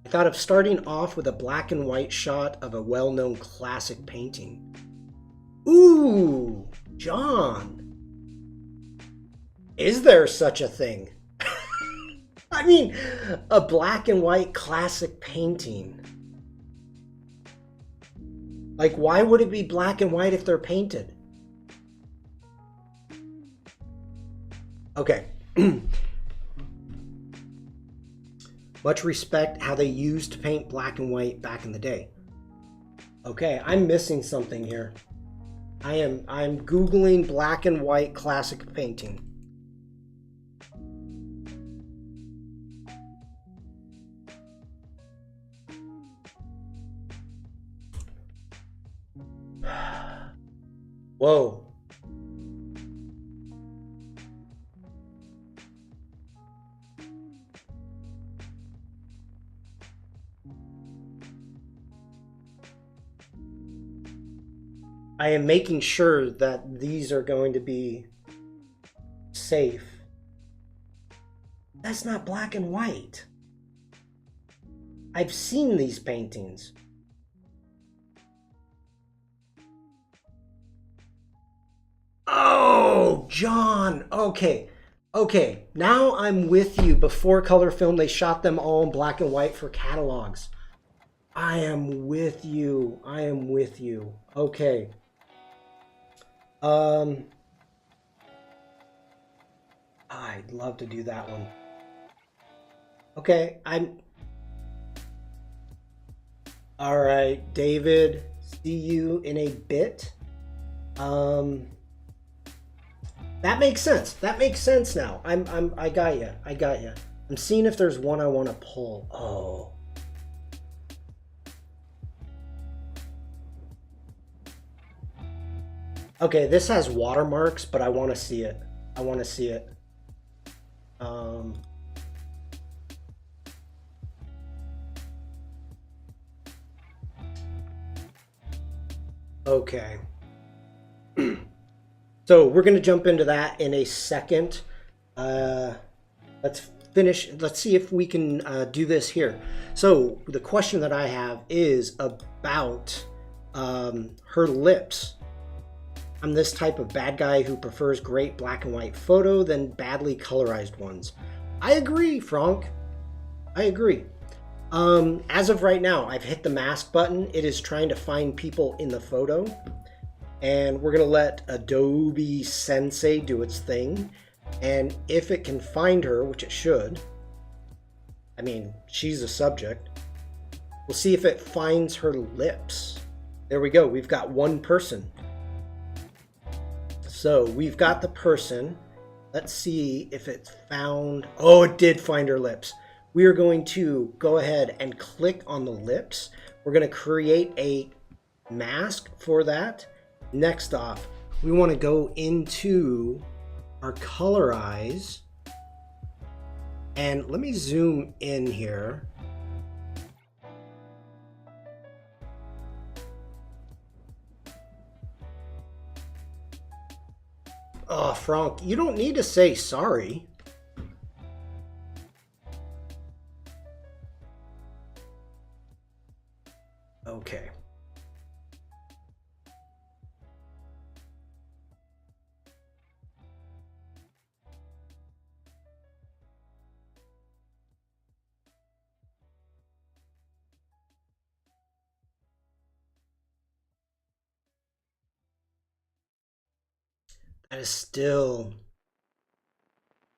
I thought of starting off with a black and white shot of a well-known classic painting. Ooh, John. Is there such a thing? I mean, a black and white classic painting. Like, why would it be black and white if they're painted? Okay. Much respect how they used to paint black and white back in the day. Okay, I'm missing something here. I'm Googling black and white classic painting. Whoa. I am making sure that these are going to be safe. That's not black and white. I've seen these paintings. Oh, John. Okay. Now I'm with you. Before color film, they shot them all in black and white for catalogs. I am with you. Okay. I'd love to do that one. Okay, all right, David, see you in a bit. That makes sense. Now. I got you. I'm seeing if there's one I want to pull. Oh. Okay, this has watermarks, but I want to see it. Okay. So we're going to jump into that in a second. Let's finish. Let's see if we can do this here. So the question that I have is about her lips. I'm this type of bad guy who prefers great black and white photo than badly colorized ones. I agree, Frank. I agree. As of right now, I've hit the mask button. It is trying to find people in the photo. And we're going to let Adobe Sensei do its thing. And if it can find her, which it should, I mean, she's a subject. We'll see if it finds her lips. There we go. We've got one person. So we've got the person. Let's see if it's found. Oh, it did find her lips. We are going to go ahead and click on the lips. We're going to create a mask for that. Next off, we want to go into our colorize. And let me zoom in here. Oh, Frank, you don't need to say sorry. That is still...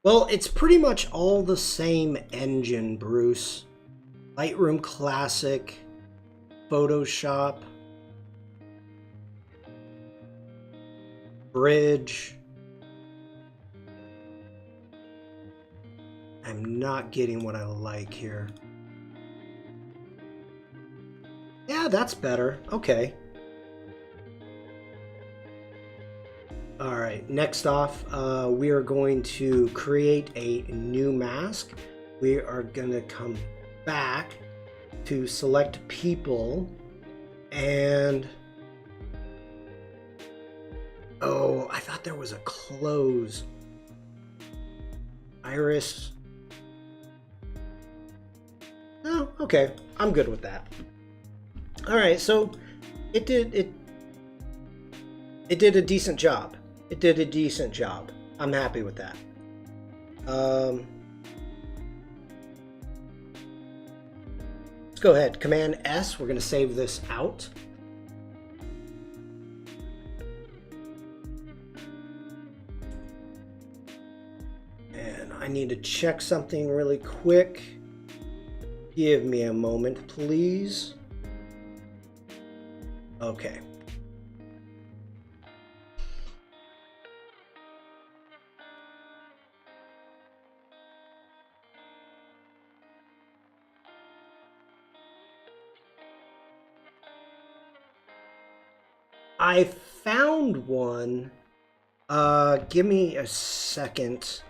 Well, it's pretty much all the same engine, Bruce. Lightroom Classic, Photoshop, Bridge. I'm not getting what I like here. Yeah, that's better. Okay. All right, next off, we are going to create a new mask. We are going to come back to select people and... Oh, I thought there was a close. Iris. Oh, okay. I'm good with that. All right, so it did a decent job. It did a decent job. I'm happy with that. Let's go ahead. Command S. We're going to save this out. And I need to check something really quick. Give me a moment, please. Okay. I found one. Give me a second.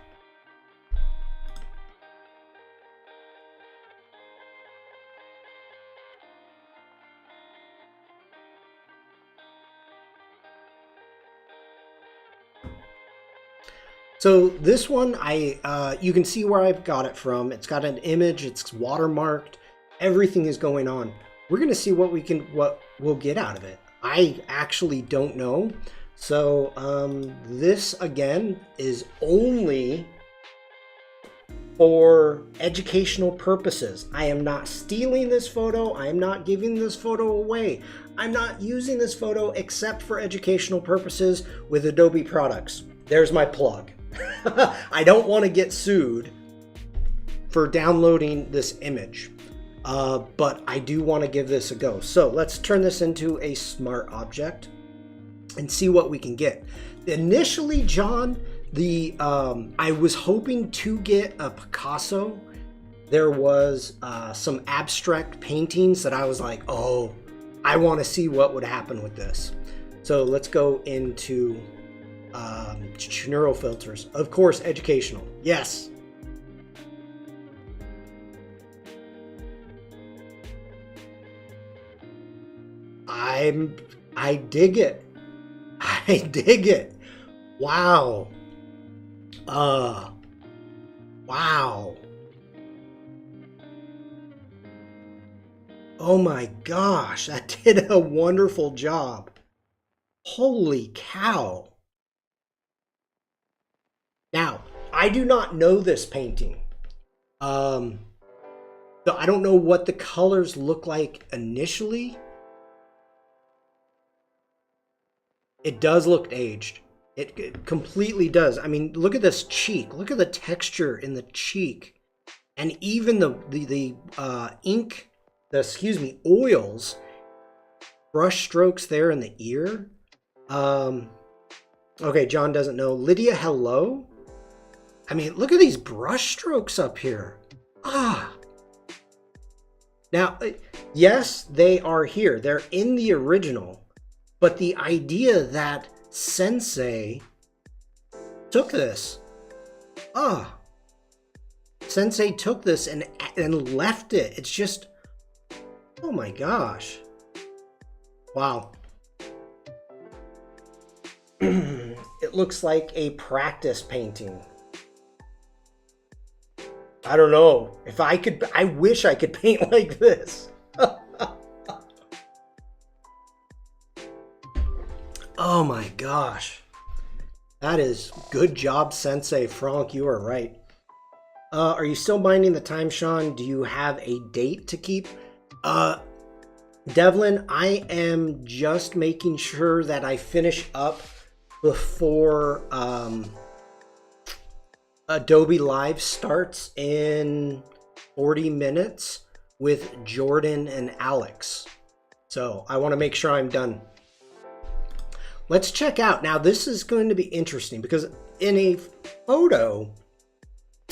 So this one, you can see where I've got it from. It's got an image. It's watermarked. Everything is going on. We're gonna see what we'll get out of it. I actually don't know. So this again is only for educational purposes. I am not stealing this photo. I am not giving this photo away. I'm not using this photo except for educational purposes with Adobe products. There's my plug. I don't want to get sued for downloading this image, but I do want to give this a go. So let's turn this into a smart object and see what we can get. Initially, John, I was hoping to get a Picasso. There was some abstract paintings that I was like, oh, I want to see what would happen with this. So let's go into neural filters. Of course, educational. Yes. I dig it. I dig it. Wow. Wow. Oh my gosh, that did a wonderful job. Holy cow. Now, I do not know this painting. So I don't know what the colors look like initially. It does look aged. It completely does. I mean, look at this cheek. Look at the texture in the cheek. And even the ink, oils, brush strokes there in the ear. Okay, John doesn't know. Lydia, hello? I mean, look at these brush strokes up here. Ah. Now, yes, they are here. They're in the original. But the idea that Sensei took this. Sensei took this and left it. It's just, oh my gosh. Wow. It looks like a practice painting. I don't know. If I could, I wish I could paint like this. Oh my gosh. That is good job, Sensei. Franck, you are right. Are you still binding the time, Sean? Do you have a date to keep? Devlin, I am just making sure that I finish up before Adobe Live starts in 40 minutes with Jordan and Alex. So I want to make sure I'm done. Let's check out. Now this is going to be interesting because in a photo,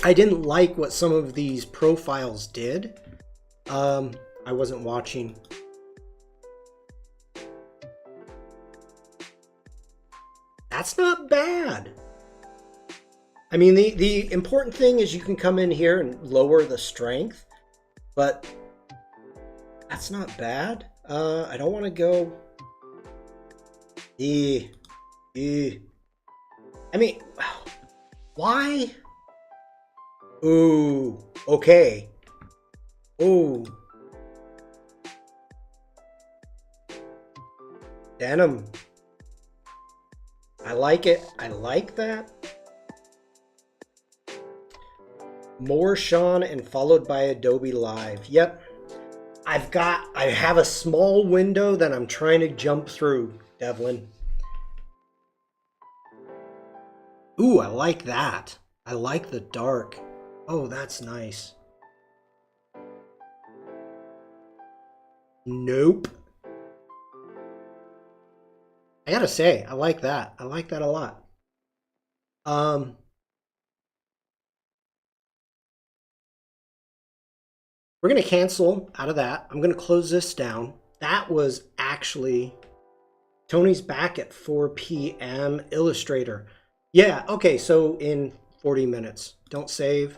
I didn't like what some of these profiles did. I wasn't watching. That's not bad. I mean, the important thing is you can come in here and lower the strength, but that's not bad. I don't want to go. I mean, why? Ooh, okay. Ooh. Denim. I like it. I like that. More Sean and followed by Adobe Live. Yep. I have a small window that I'm trying to jump through, Devlin. Ooh, I like that. I like the dark. Oh, that's nice. Nope. I gotta say, I like that. I like that a lot. We're gonna cancel out of that. I'm gonna close this down. That was actually Tony's back at 4 p.m. Illustrator. Yeah, okay, so in 40 minutes. Don't save.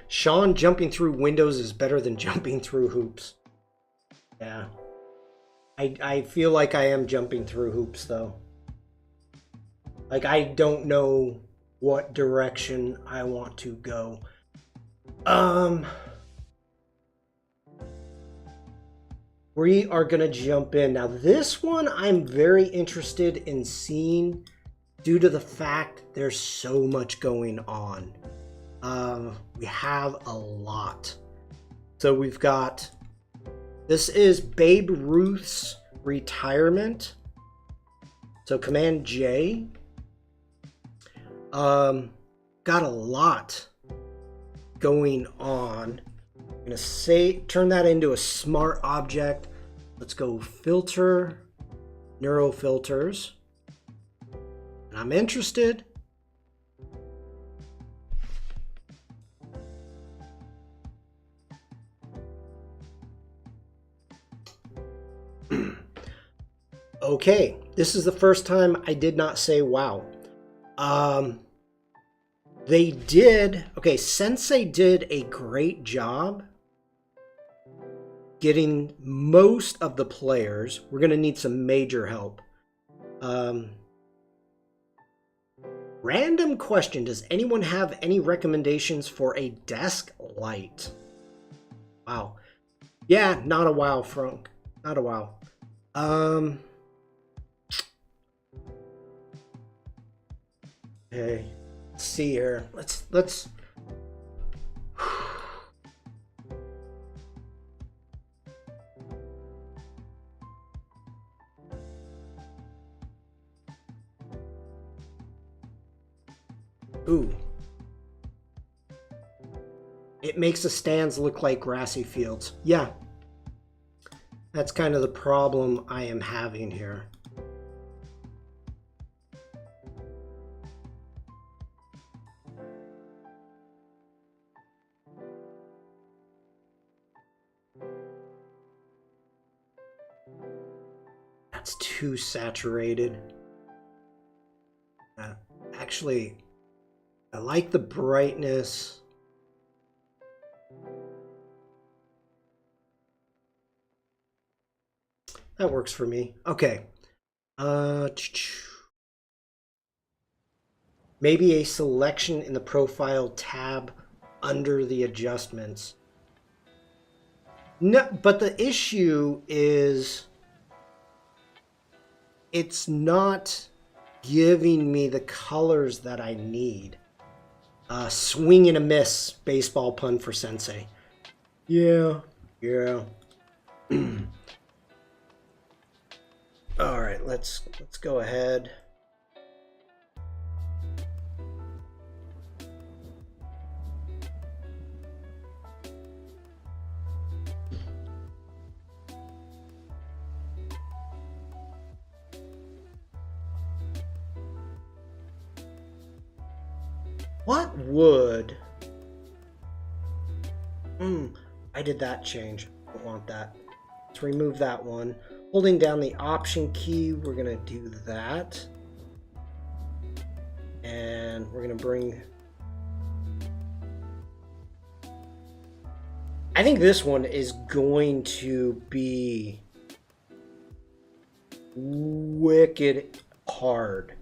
Sean jumping through windows is better than jumping through hoops. Yeah. I feel like I am jumping through hoops though. Like I don't know what direction I want to go. We are gonna jump in. Now this one I'm very interested in seeing due to the fact there's so much going on. We have a lot. So we've got, this is Babe Ruth's retirement. So Command J. Got a lot going on. I'm gonna say turn that into a smart object. Let's go filter, neuro filters. And I'm interested. Okay, this is the first time I did not say wow. They did, okay, Sensei did a great job getting most of the players. We're going to need some major help. Random question, does anyone have any recommendations for a desk light? Wow. Yeah, not a wow, Frank. Not a wow. Okay. Let's see here. Let's ooh. It makes the stands look like grassy fields. Yeah. That's kind of the problem I am having here. That's too saturated. Actually, I like the brightness. That works for me. Okay. Maybe a selection in the profile tab under the adjustments. No, but the issue is it's not giving me the colors that I need. Swing and a miss, baseball pun for Sensei. Yeah. All right, let's go ahead. What would... I did that change. I don't want that. Let's remove that one. Holding down the Option key, we're going to do that. And we're going to bring... I think this one is going to be wicked hard.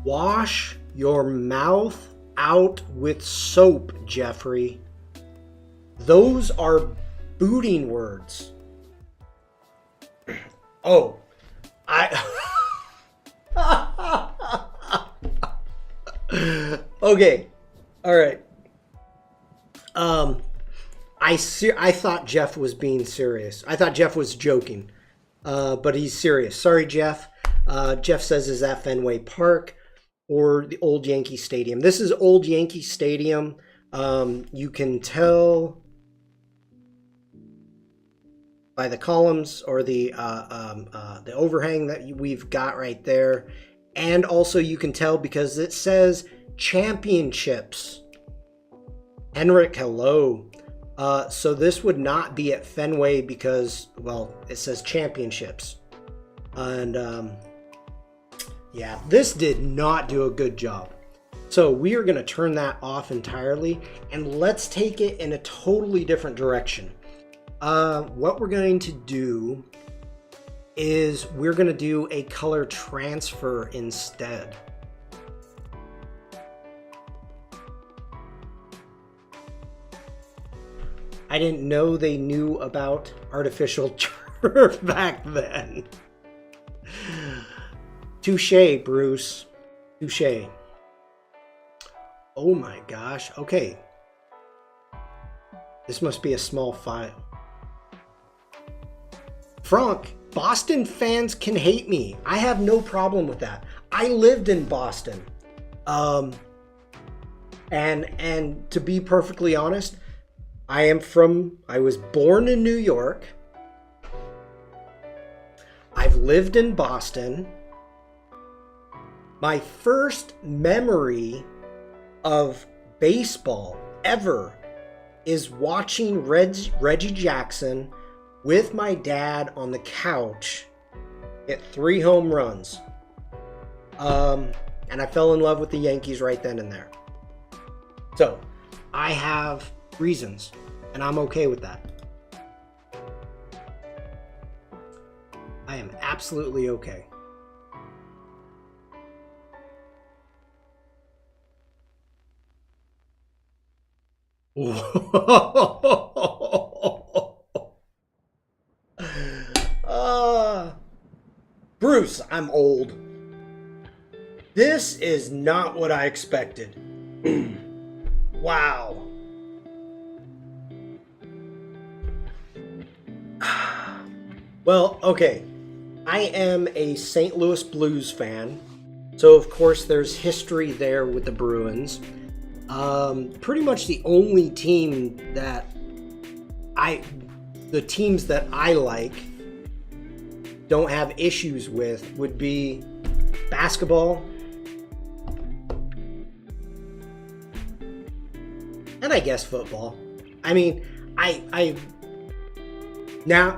Wash your mouth out with soap, Jeffrey. Those are booting words. Oh, okay, all right. I thought Jeff was being serious. I thought Jeff was joking, but he's serious. Sorry, Jeff. Jeff says, is that Fenway Park or the Old Yankee Stadium? This is Old Yankee Stadium. You can tell by the columns or the overhang that we've got right there. And also you can tell because it says championships. Henrik, hello. So this would not be at Fenway because, well, it says championships. And yeah, this did not do a good job. So we are going to turn that off entirely and let's take it in a totally different direction. What we're going to do is we're going to do a color transfer instead. I didn't know they knew about artificial turf back then. Touché, Bruce. Touché. Oh my gosh. Okay. This must be a small file. Frank, Boston fans can hate me. I have no problem with that. I lived in Boston. And to be perfectly honest, I was born in New York. I've lived in Boston. My first memory of baseball ever is watching Reggie Jackson with my dad on the couch hit 3 home runs. And I fell in love with the Yankees right then and there. So I have reasons, and I'm okay with that. I am absolutely okay. Bruce, I'm old. This is not what I expected. Wow. Well, okay. I am a St. Louis Blues fan. So, of course, there's history there with the Bruins. Pretty much the only team that the teams that I like don't have issues with would be basketball and I guess football. I mean, I now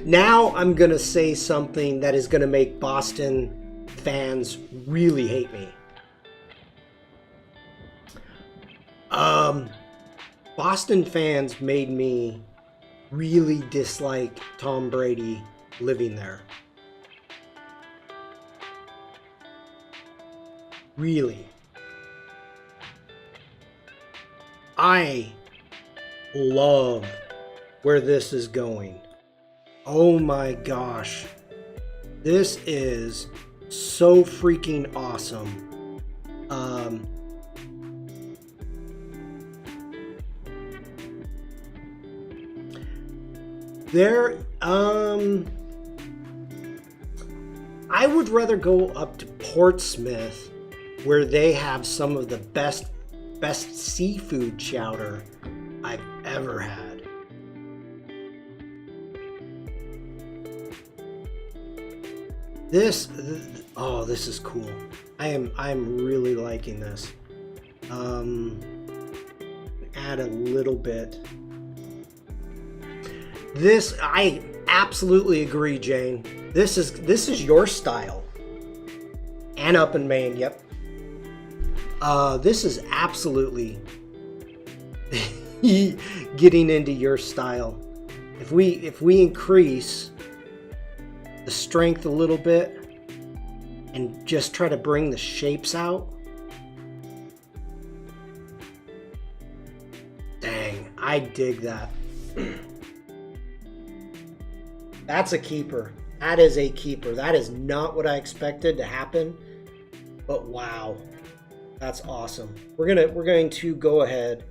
now I'm gonna say something that is gonna make Boston fans really hate me. Boston fans made me really dislike Tom Brady living there. Really. I love where this is going. Oh my gosh. This is so freaking awesome. I would rather go up to Portsmouth, where they have some of the best seafood chowder I've ever had. This is cool. I'm really liking this. Add a little bit. This, I absolutely agree, Jane. This is your style. And up in Maine, yep. This is absolutely getting into your style. If we increase the strength a little bit and just try to bring the shapes out. Dang, I dig that. That's a keeper. That is a keeper. That is not what I expected to happen, but wow. That's awesome. We're going to go ahead.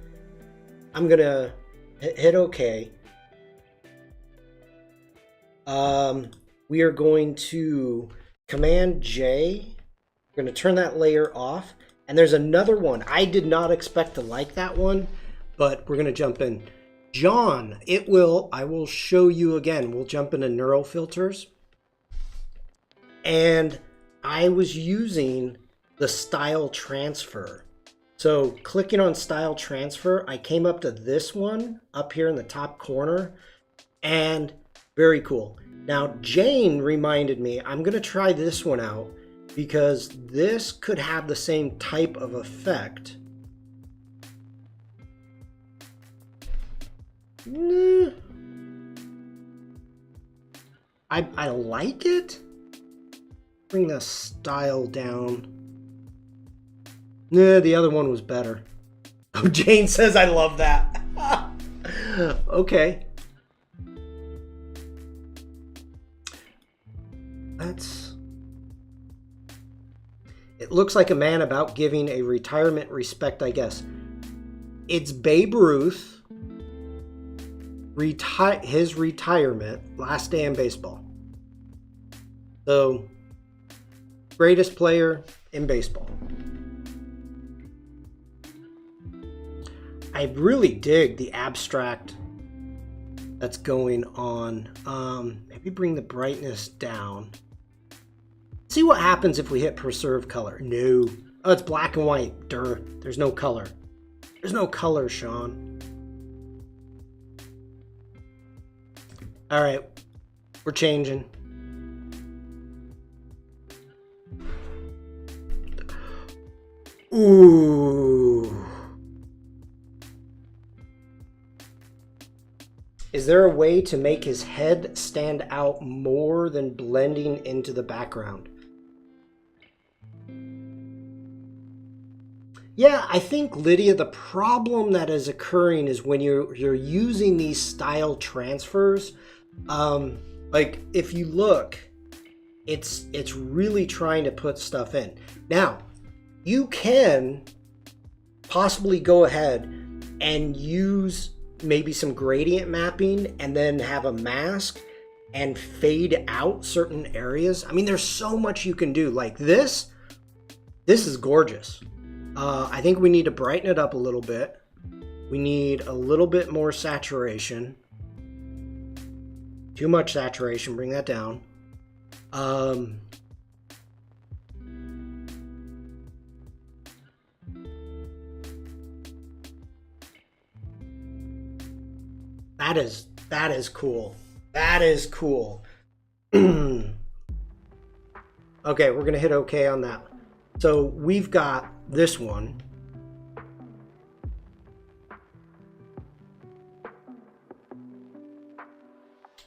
I'm going to hit OK. We are going to Command J. We're going to turn that layer off. And there's another one. I did not expect to like that one, but we're going to jump in. John, I will show you again. We'll jump into neural filters. And I was using the style transfer. So clicking on style transfer, I came up to this one up here in the top corner, and very cool. Now Jane reminded me, I'm gonna try this one out because this could have the same type of effect. I like it. Bring the style down. Nah, the other one was better. Oh, Jane says I love that. Okay. It looks like a man about giving a retirement respect, I guess. It's Babe Ruth. His retirement, last day in baseball. So, greatest player in baseball. I really dig the abstract that's going on. Maybe bring the brightness down. See what happens if we hit preserve color. No. Oh, it's black and white. Durr. There's no color. There's no color, Sean. All right. We're changing. Ooh. Is there a way to make his head stand out more than blending into the background? Yeah, I think, Lydia, the problem that is occurring is when you're using these style transfers, like if you look, it's really trying to put stuff in. Now, you can possibly go ahead and use maybe some gradient mapping and then have a mask and fade out certain areas. I mean, there's so much you can do. Like this is gorgeous. I think we need to brighten it up a little bit. We need a little bit more saturation. Too much saturation, bring that down. That is cool. That is cool. Okay, we're gonna hit OK on that. So we've got this one.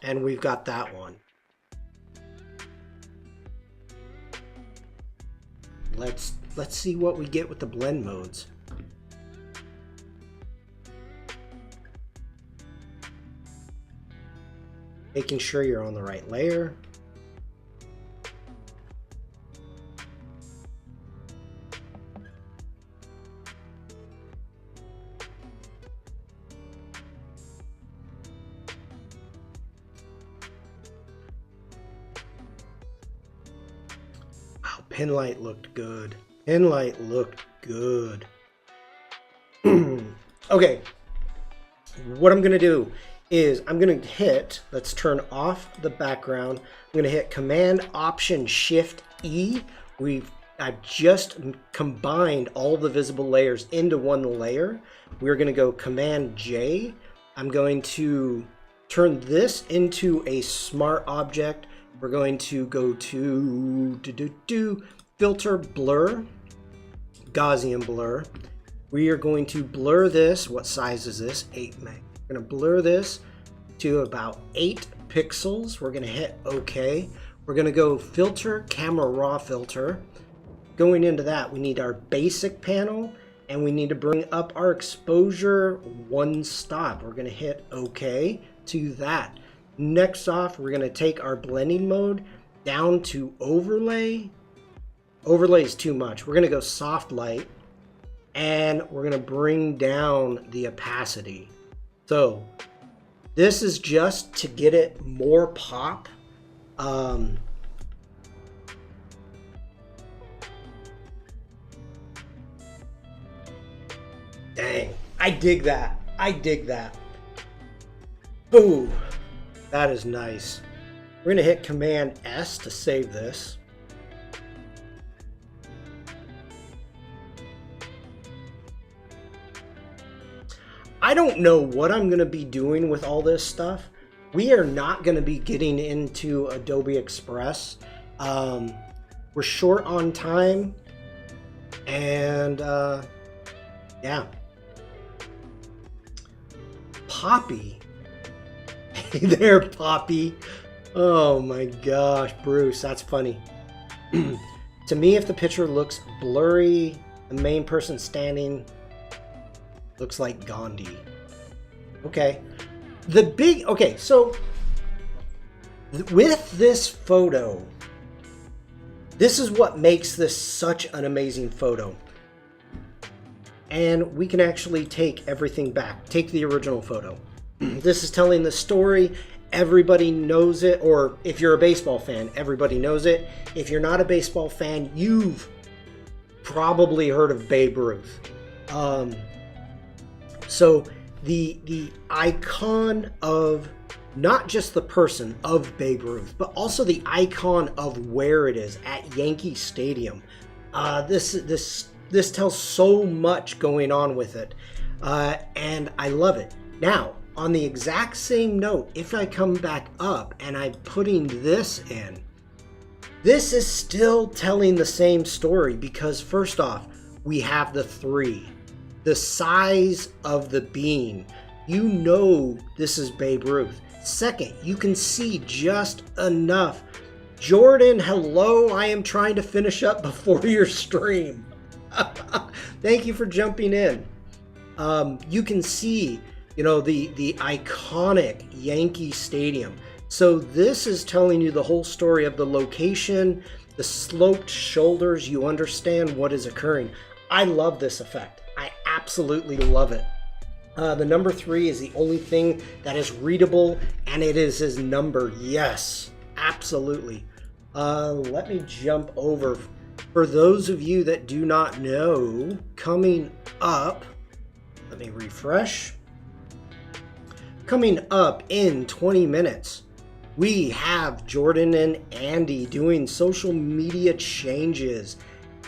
And we've got that one. Let's see what we get with the blend modes. Making sure you're on the right layer. Wow, Pinlight looked good. Pinlight looked good. Okay, what I'm gonna do is I'm gonna hit, let's turn off the background. I'm gonna hit Command Option Shift E. I've just combined all the visible layers into one layer. We're gonna go Command J. I'm going to turn this into a smart object. We're going to go to Filter Blur, Gaussian Blur. We are going to blur this. What size is this? 8 meg. We're going to blur this to about 8 pixels. We're going to hit OK. We're going to go Filter, Camera Raw Filter. Going into that, we need our basic panel, and we need to bring up our exposure 1 stop. We're going to hit OK to that. Next off, we're going to take our blending mode down to overlay. Overlay is too much. We're going to go soft light, and we're going to bring down the opacity. So this is just to get it more pop. Dang, I dig that. I dig that. Ooh, that is nice. We're going to hit Command S to save this. I don't know what I'm going to be doing with all this stuff. We are not going to be getting into Adobe Express. We're short on time. And yeah. Poppy. Hey there, Poppy. Oh my gosh, Bruce, that's funny. To me, if the picture looks blurry, the main person standing looks like Gandhi. Okay. Okay, so with this photo, this is what makes this such an amazing photo. And we can actually take everything back. Take the original photo. This is telling the story. Everybody knows it, or if you're a baseball fan, everybody knows it. If you're not a baseball fan, you've probably heard of Babe Ruth. So the icon of not just the person of Babe Ruth, but also the icon of where it is at Yankee Stadium. This tells so much going on with it, and I love it. Now, on the exact same note, if I come back up and I'm putting this in, this is still telling the same story because first off, we have the 3. The size of the bean. You know this is Babe Ruth. Second, you can see just enough. Jordan, hello, I am trying to finish up before your stream. Thank you for jumping in. You can see, you know, the iconic Yankee Stadium. So this is telling you the whole story of the location, the sloped shoulders. You understand what is occurring. I love this effect. I absolutely love it. The number 3 is the only thing that is readable, and it is his number. Yes, absolutely. Let me jump over. For those of you that do not know, coming up, let me refresh. Coming up in 20 minutes, we have Jordan and Andy doing social media changes.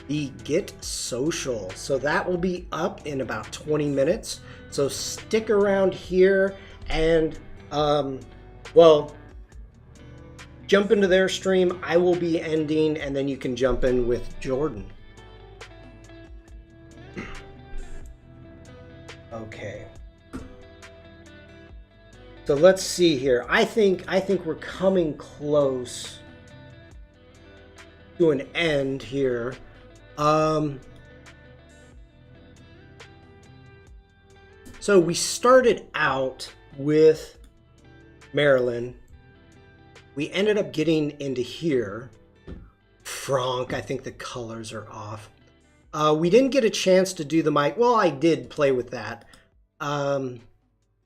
The Get Social. So that will be up in about 20 minutes. So stick around here and, well, jump into their stream. I will be ending and then you can jump in with Jordan. Okay. So let's see here. I think we're coming close to an end here. So we started out with Maryland. We ended up getting into here. Franck, I think the colors are off. We didn't get a chance to do the mic. Well, I did play with that.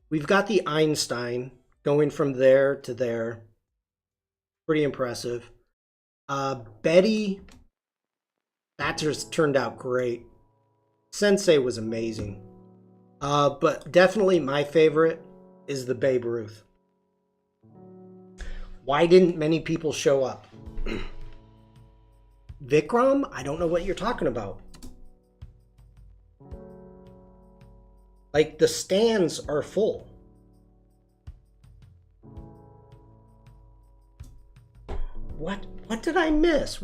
We've got the Einstein going from there to there. Pretty impressive. Betty, that just turned out great. Sensei was amazing. But definitely my favorite is the Babe Ruth. Why didn't many people show up? Vikram? I don't know what you're talking about. Like, the stands are full. What did I miss?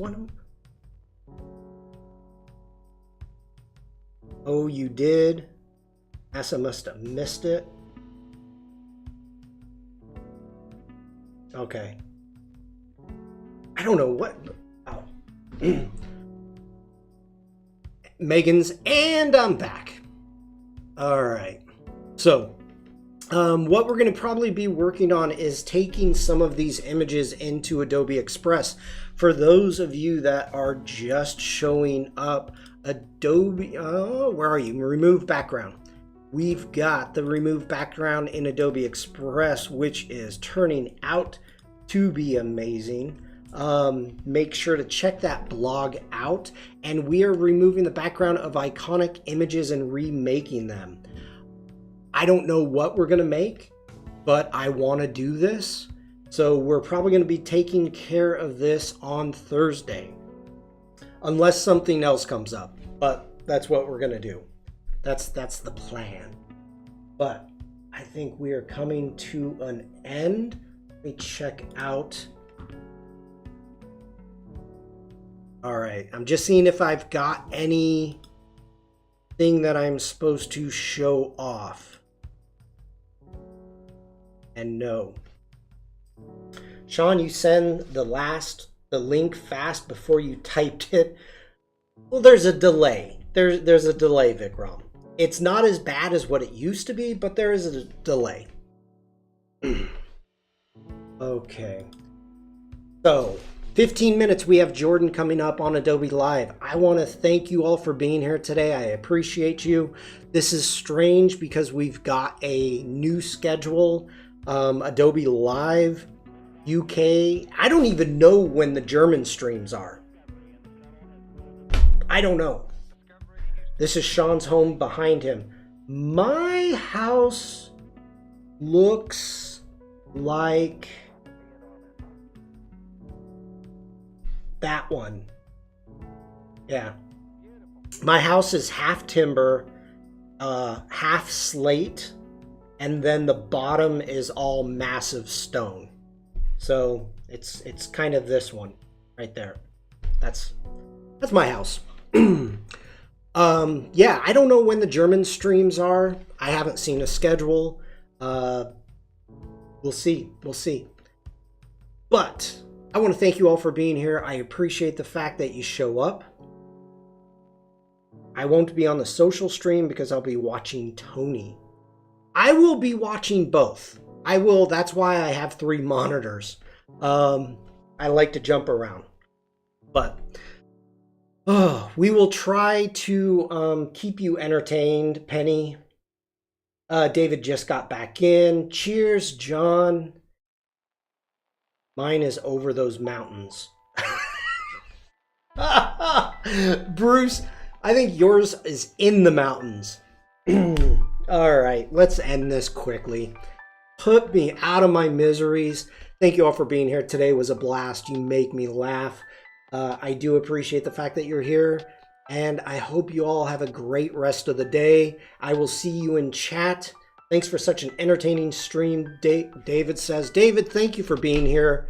Oh, you did? Asa must have missed it. Okay. I don't know what... Oh. Megan's, and I'm back. All right. So, what we're going to probably be working on is taking some of these images into Adobe Express. For those of you that are just showing up, Adobe... Oh, where are you? Remove background. We've got the remove background in Adobe Express, which is turning out to be amazing. Make sure to check that blog out. And we are removing the background of iconic images and remaking them. I don't know what we're going to make, but I want to do this. So we're probably going to be taking care of this on Thursday, unless something else comes up. But that's what we're going to do. That's the plan. But I think we are coming to an end. Let me check out. All right, I'm just seeing if I've got anything that I'm supposed to show off. And no. Sean, you send the link fast before you typed it. Well, there's a delay. There's a delay, Vikram. It's not as bad as what it used to be, but there is a delay. Okay. So, 15 minutes, we have Jordan coming up on Adobe Live. I want to thank you all for being here today. I appreciate you. This is strange because we've got a new schedule. Adobe Live UK. I don't even know when the German streams are. I don't know. This is Sean's home behind him. My house looks like that one. Yeah. My house is half timber, half slate, and then the bottom is all massive stone. So it's kind of this one right there. That's my house. Yeah, I don't know when the German streams are. I haven't seen a schedule. We'll see. But I want to thank you all for being here. I appreciate the fact that you show up. I won't be on the social stream because I'll be watching Tony. I will be watching both. I will. That's why I have 3 monitors. I like to jump around. But we will try to keep you entertained, Penny. David just got back in. Cheers, John. Mine is over those mountains. Bruce, I think yours is in the mountains. All right, let's end this quickly. Put me out of my miseries. Thank you all for being here. Today was a blast. You make me laugh. I do appreciate the fact that you're here, and I hope you all have a great rest of the day. I will see you in chat. Thanks for such an entertaining stream, David says. David, thank you for being here.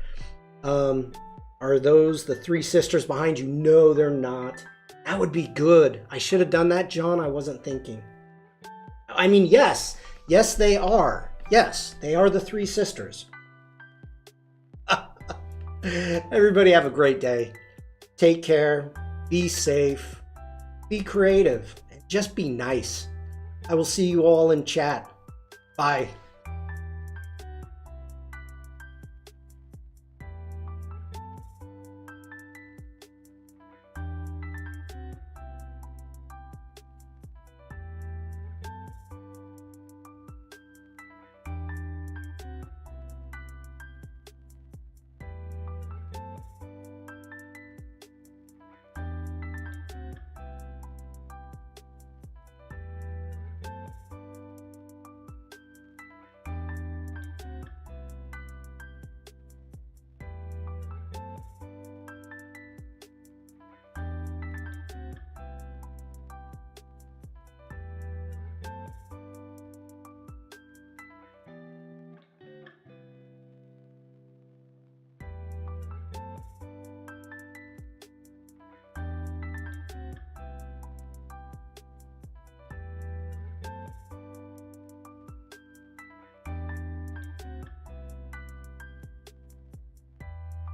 Are those the 3 sisters behind you? No, they're not. That would be good. I should have done that, John. I wasn't thinking. I mean, yes, they are. Yes, they are the three sisters. Everybody have a great day. Take care, be safe, be creative, and just be nice. I will see you all in chat. Bye.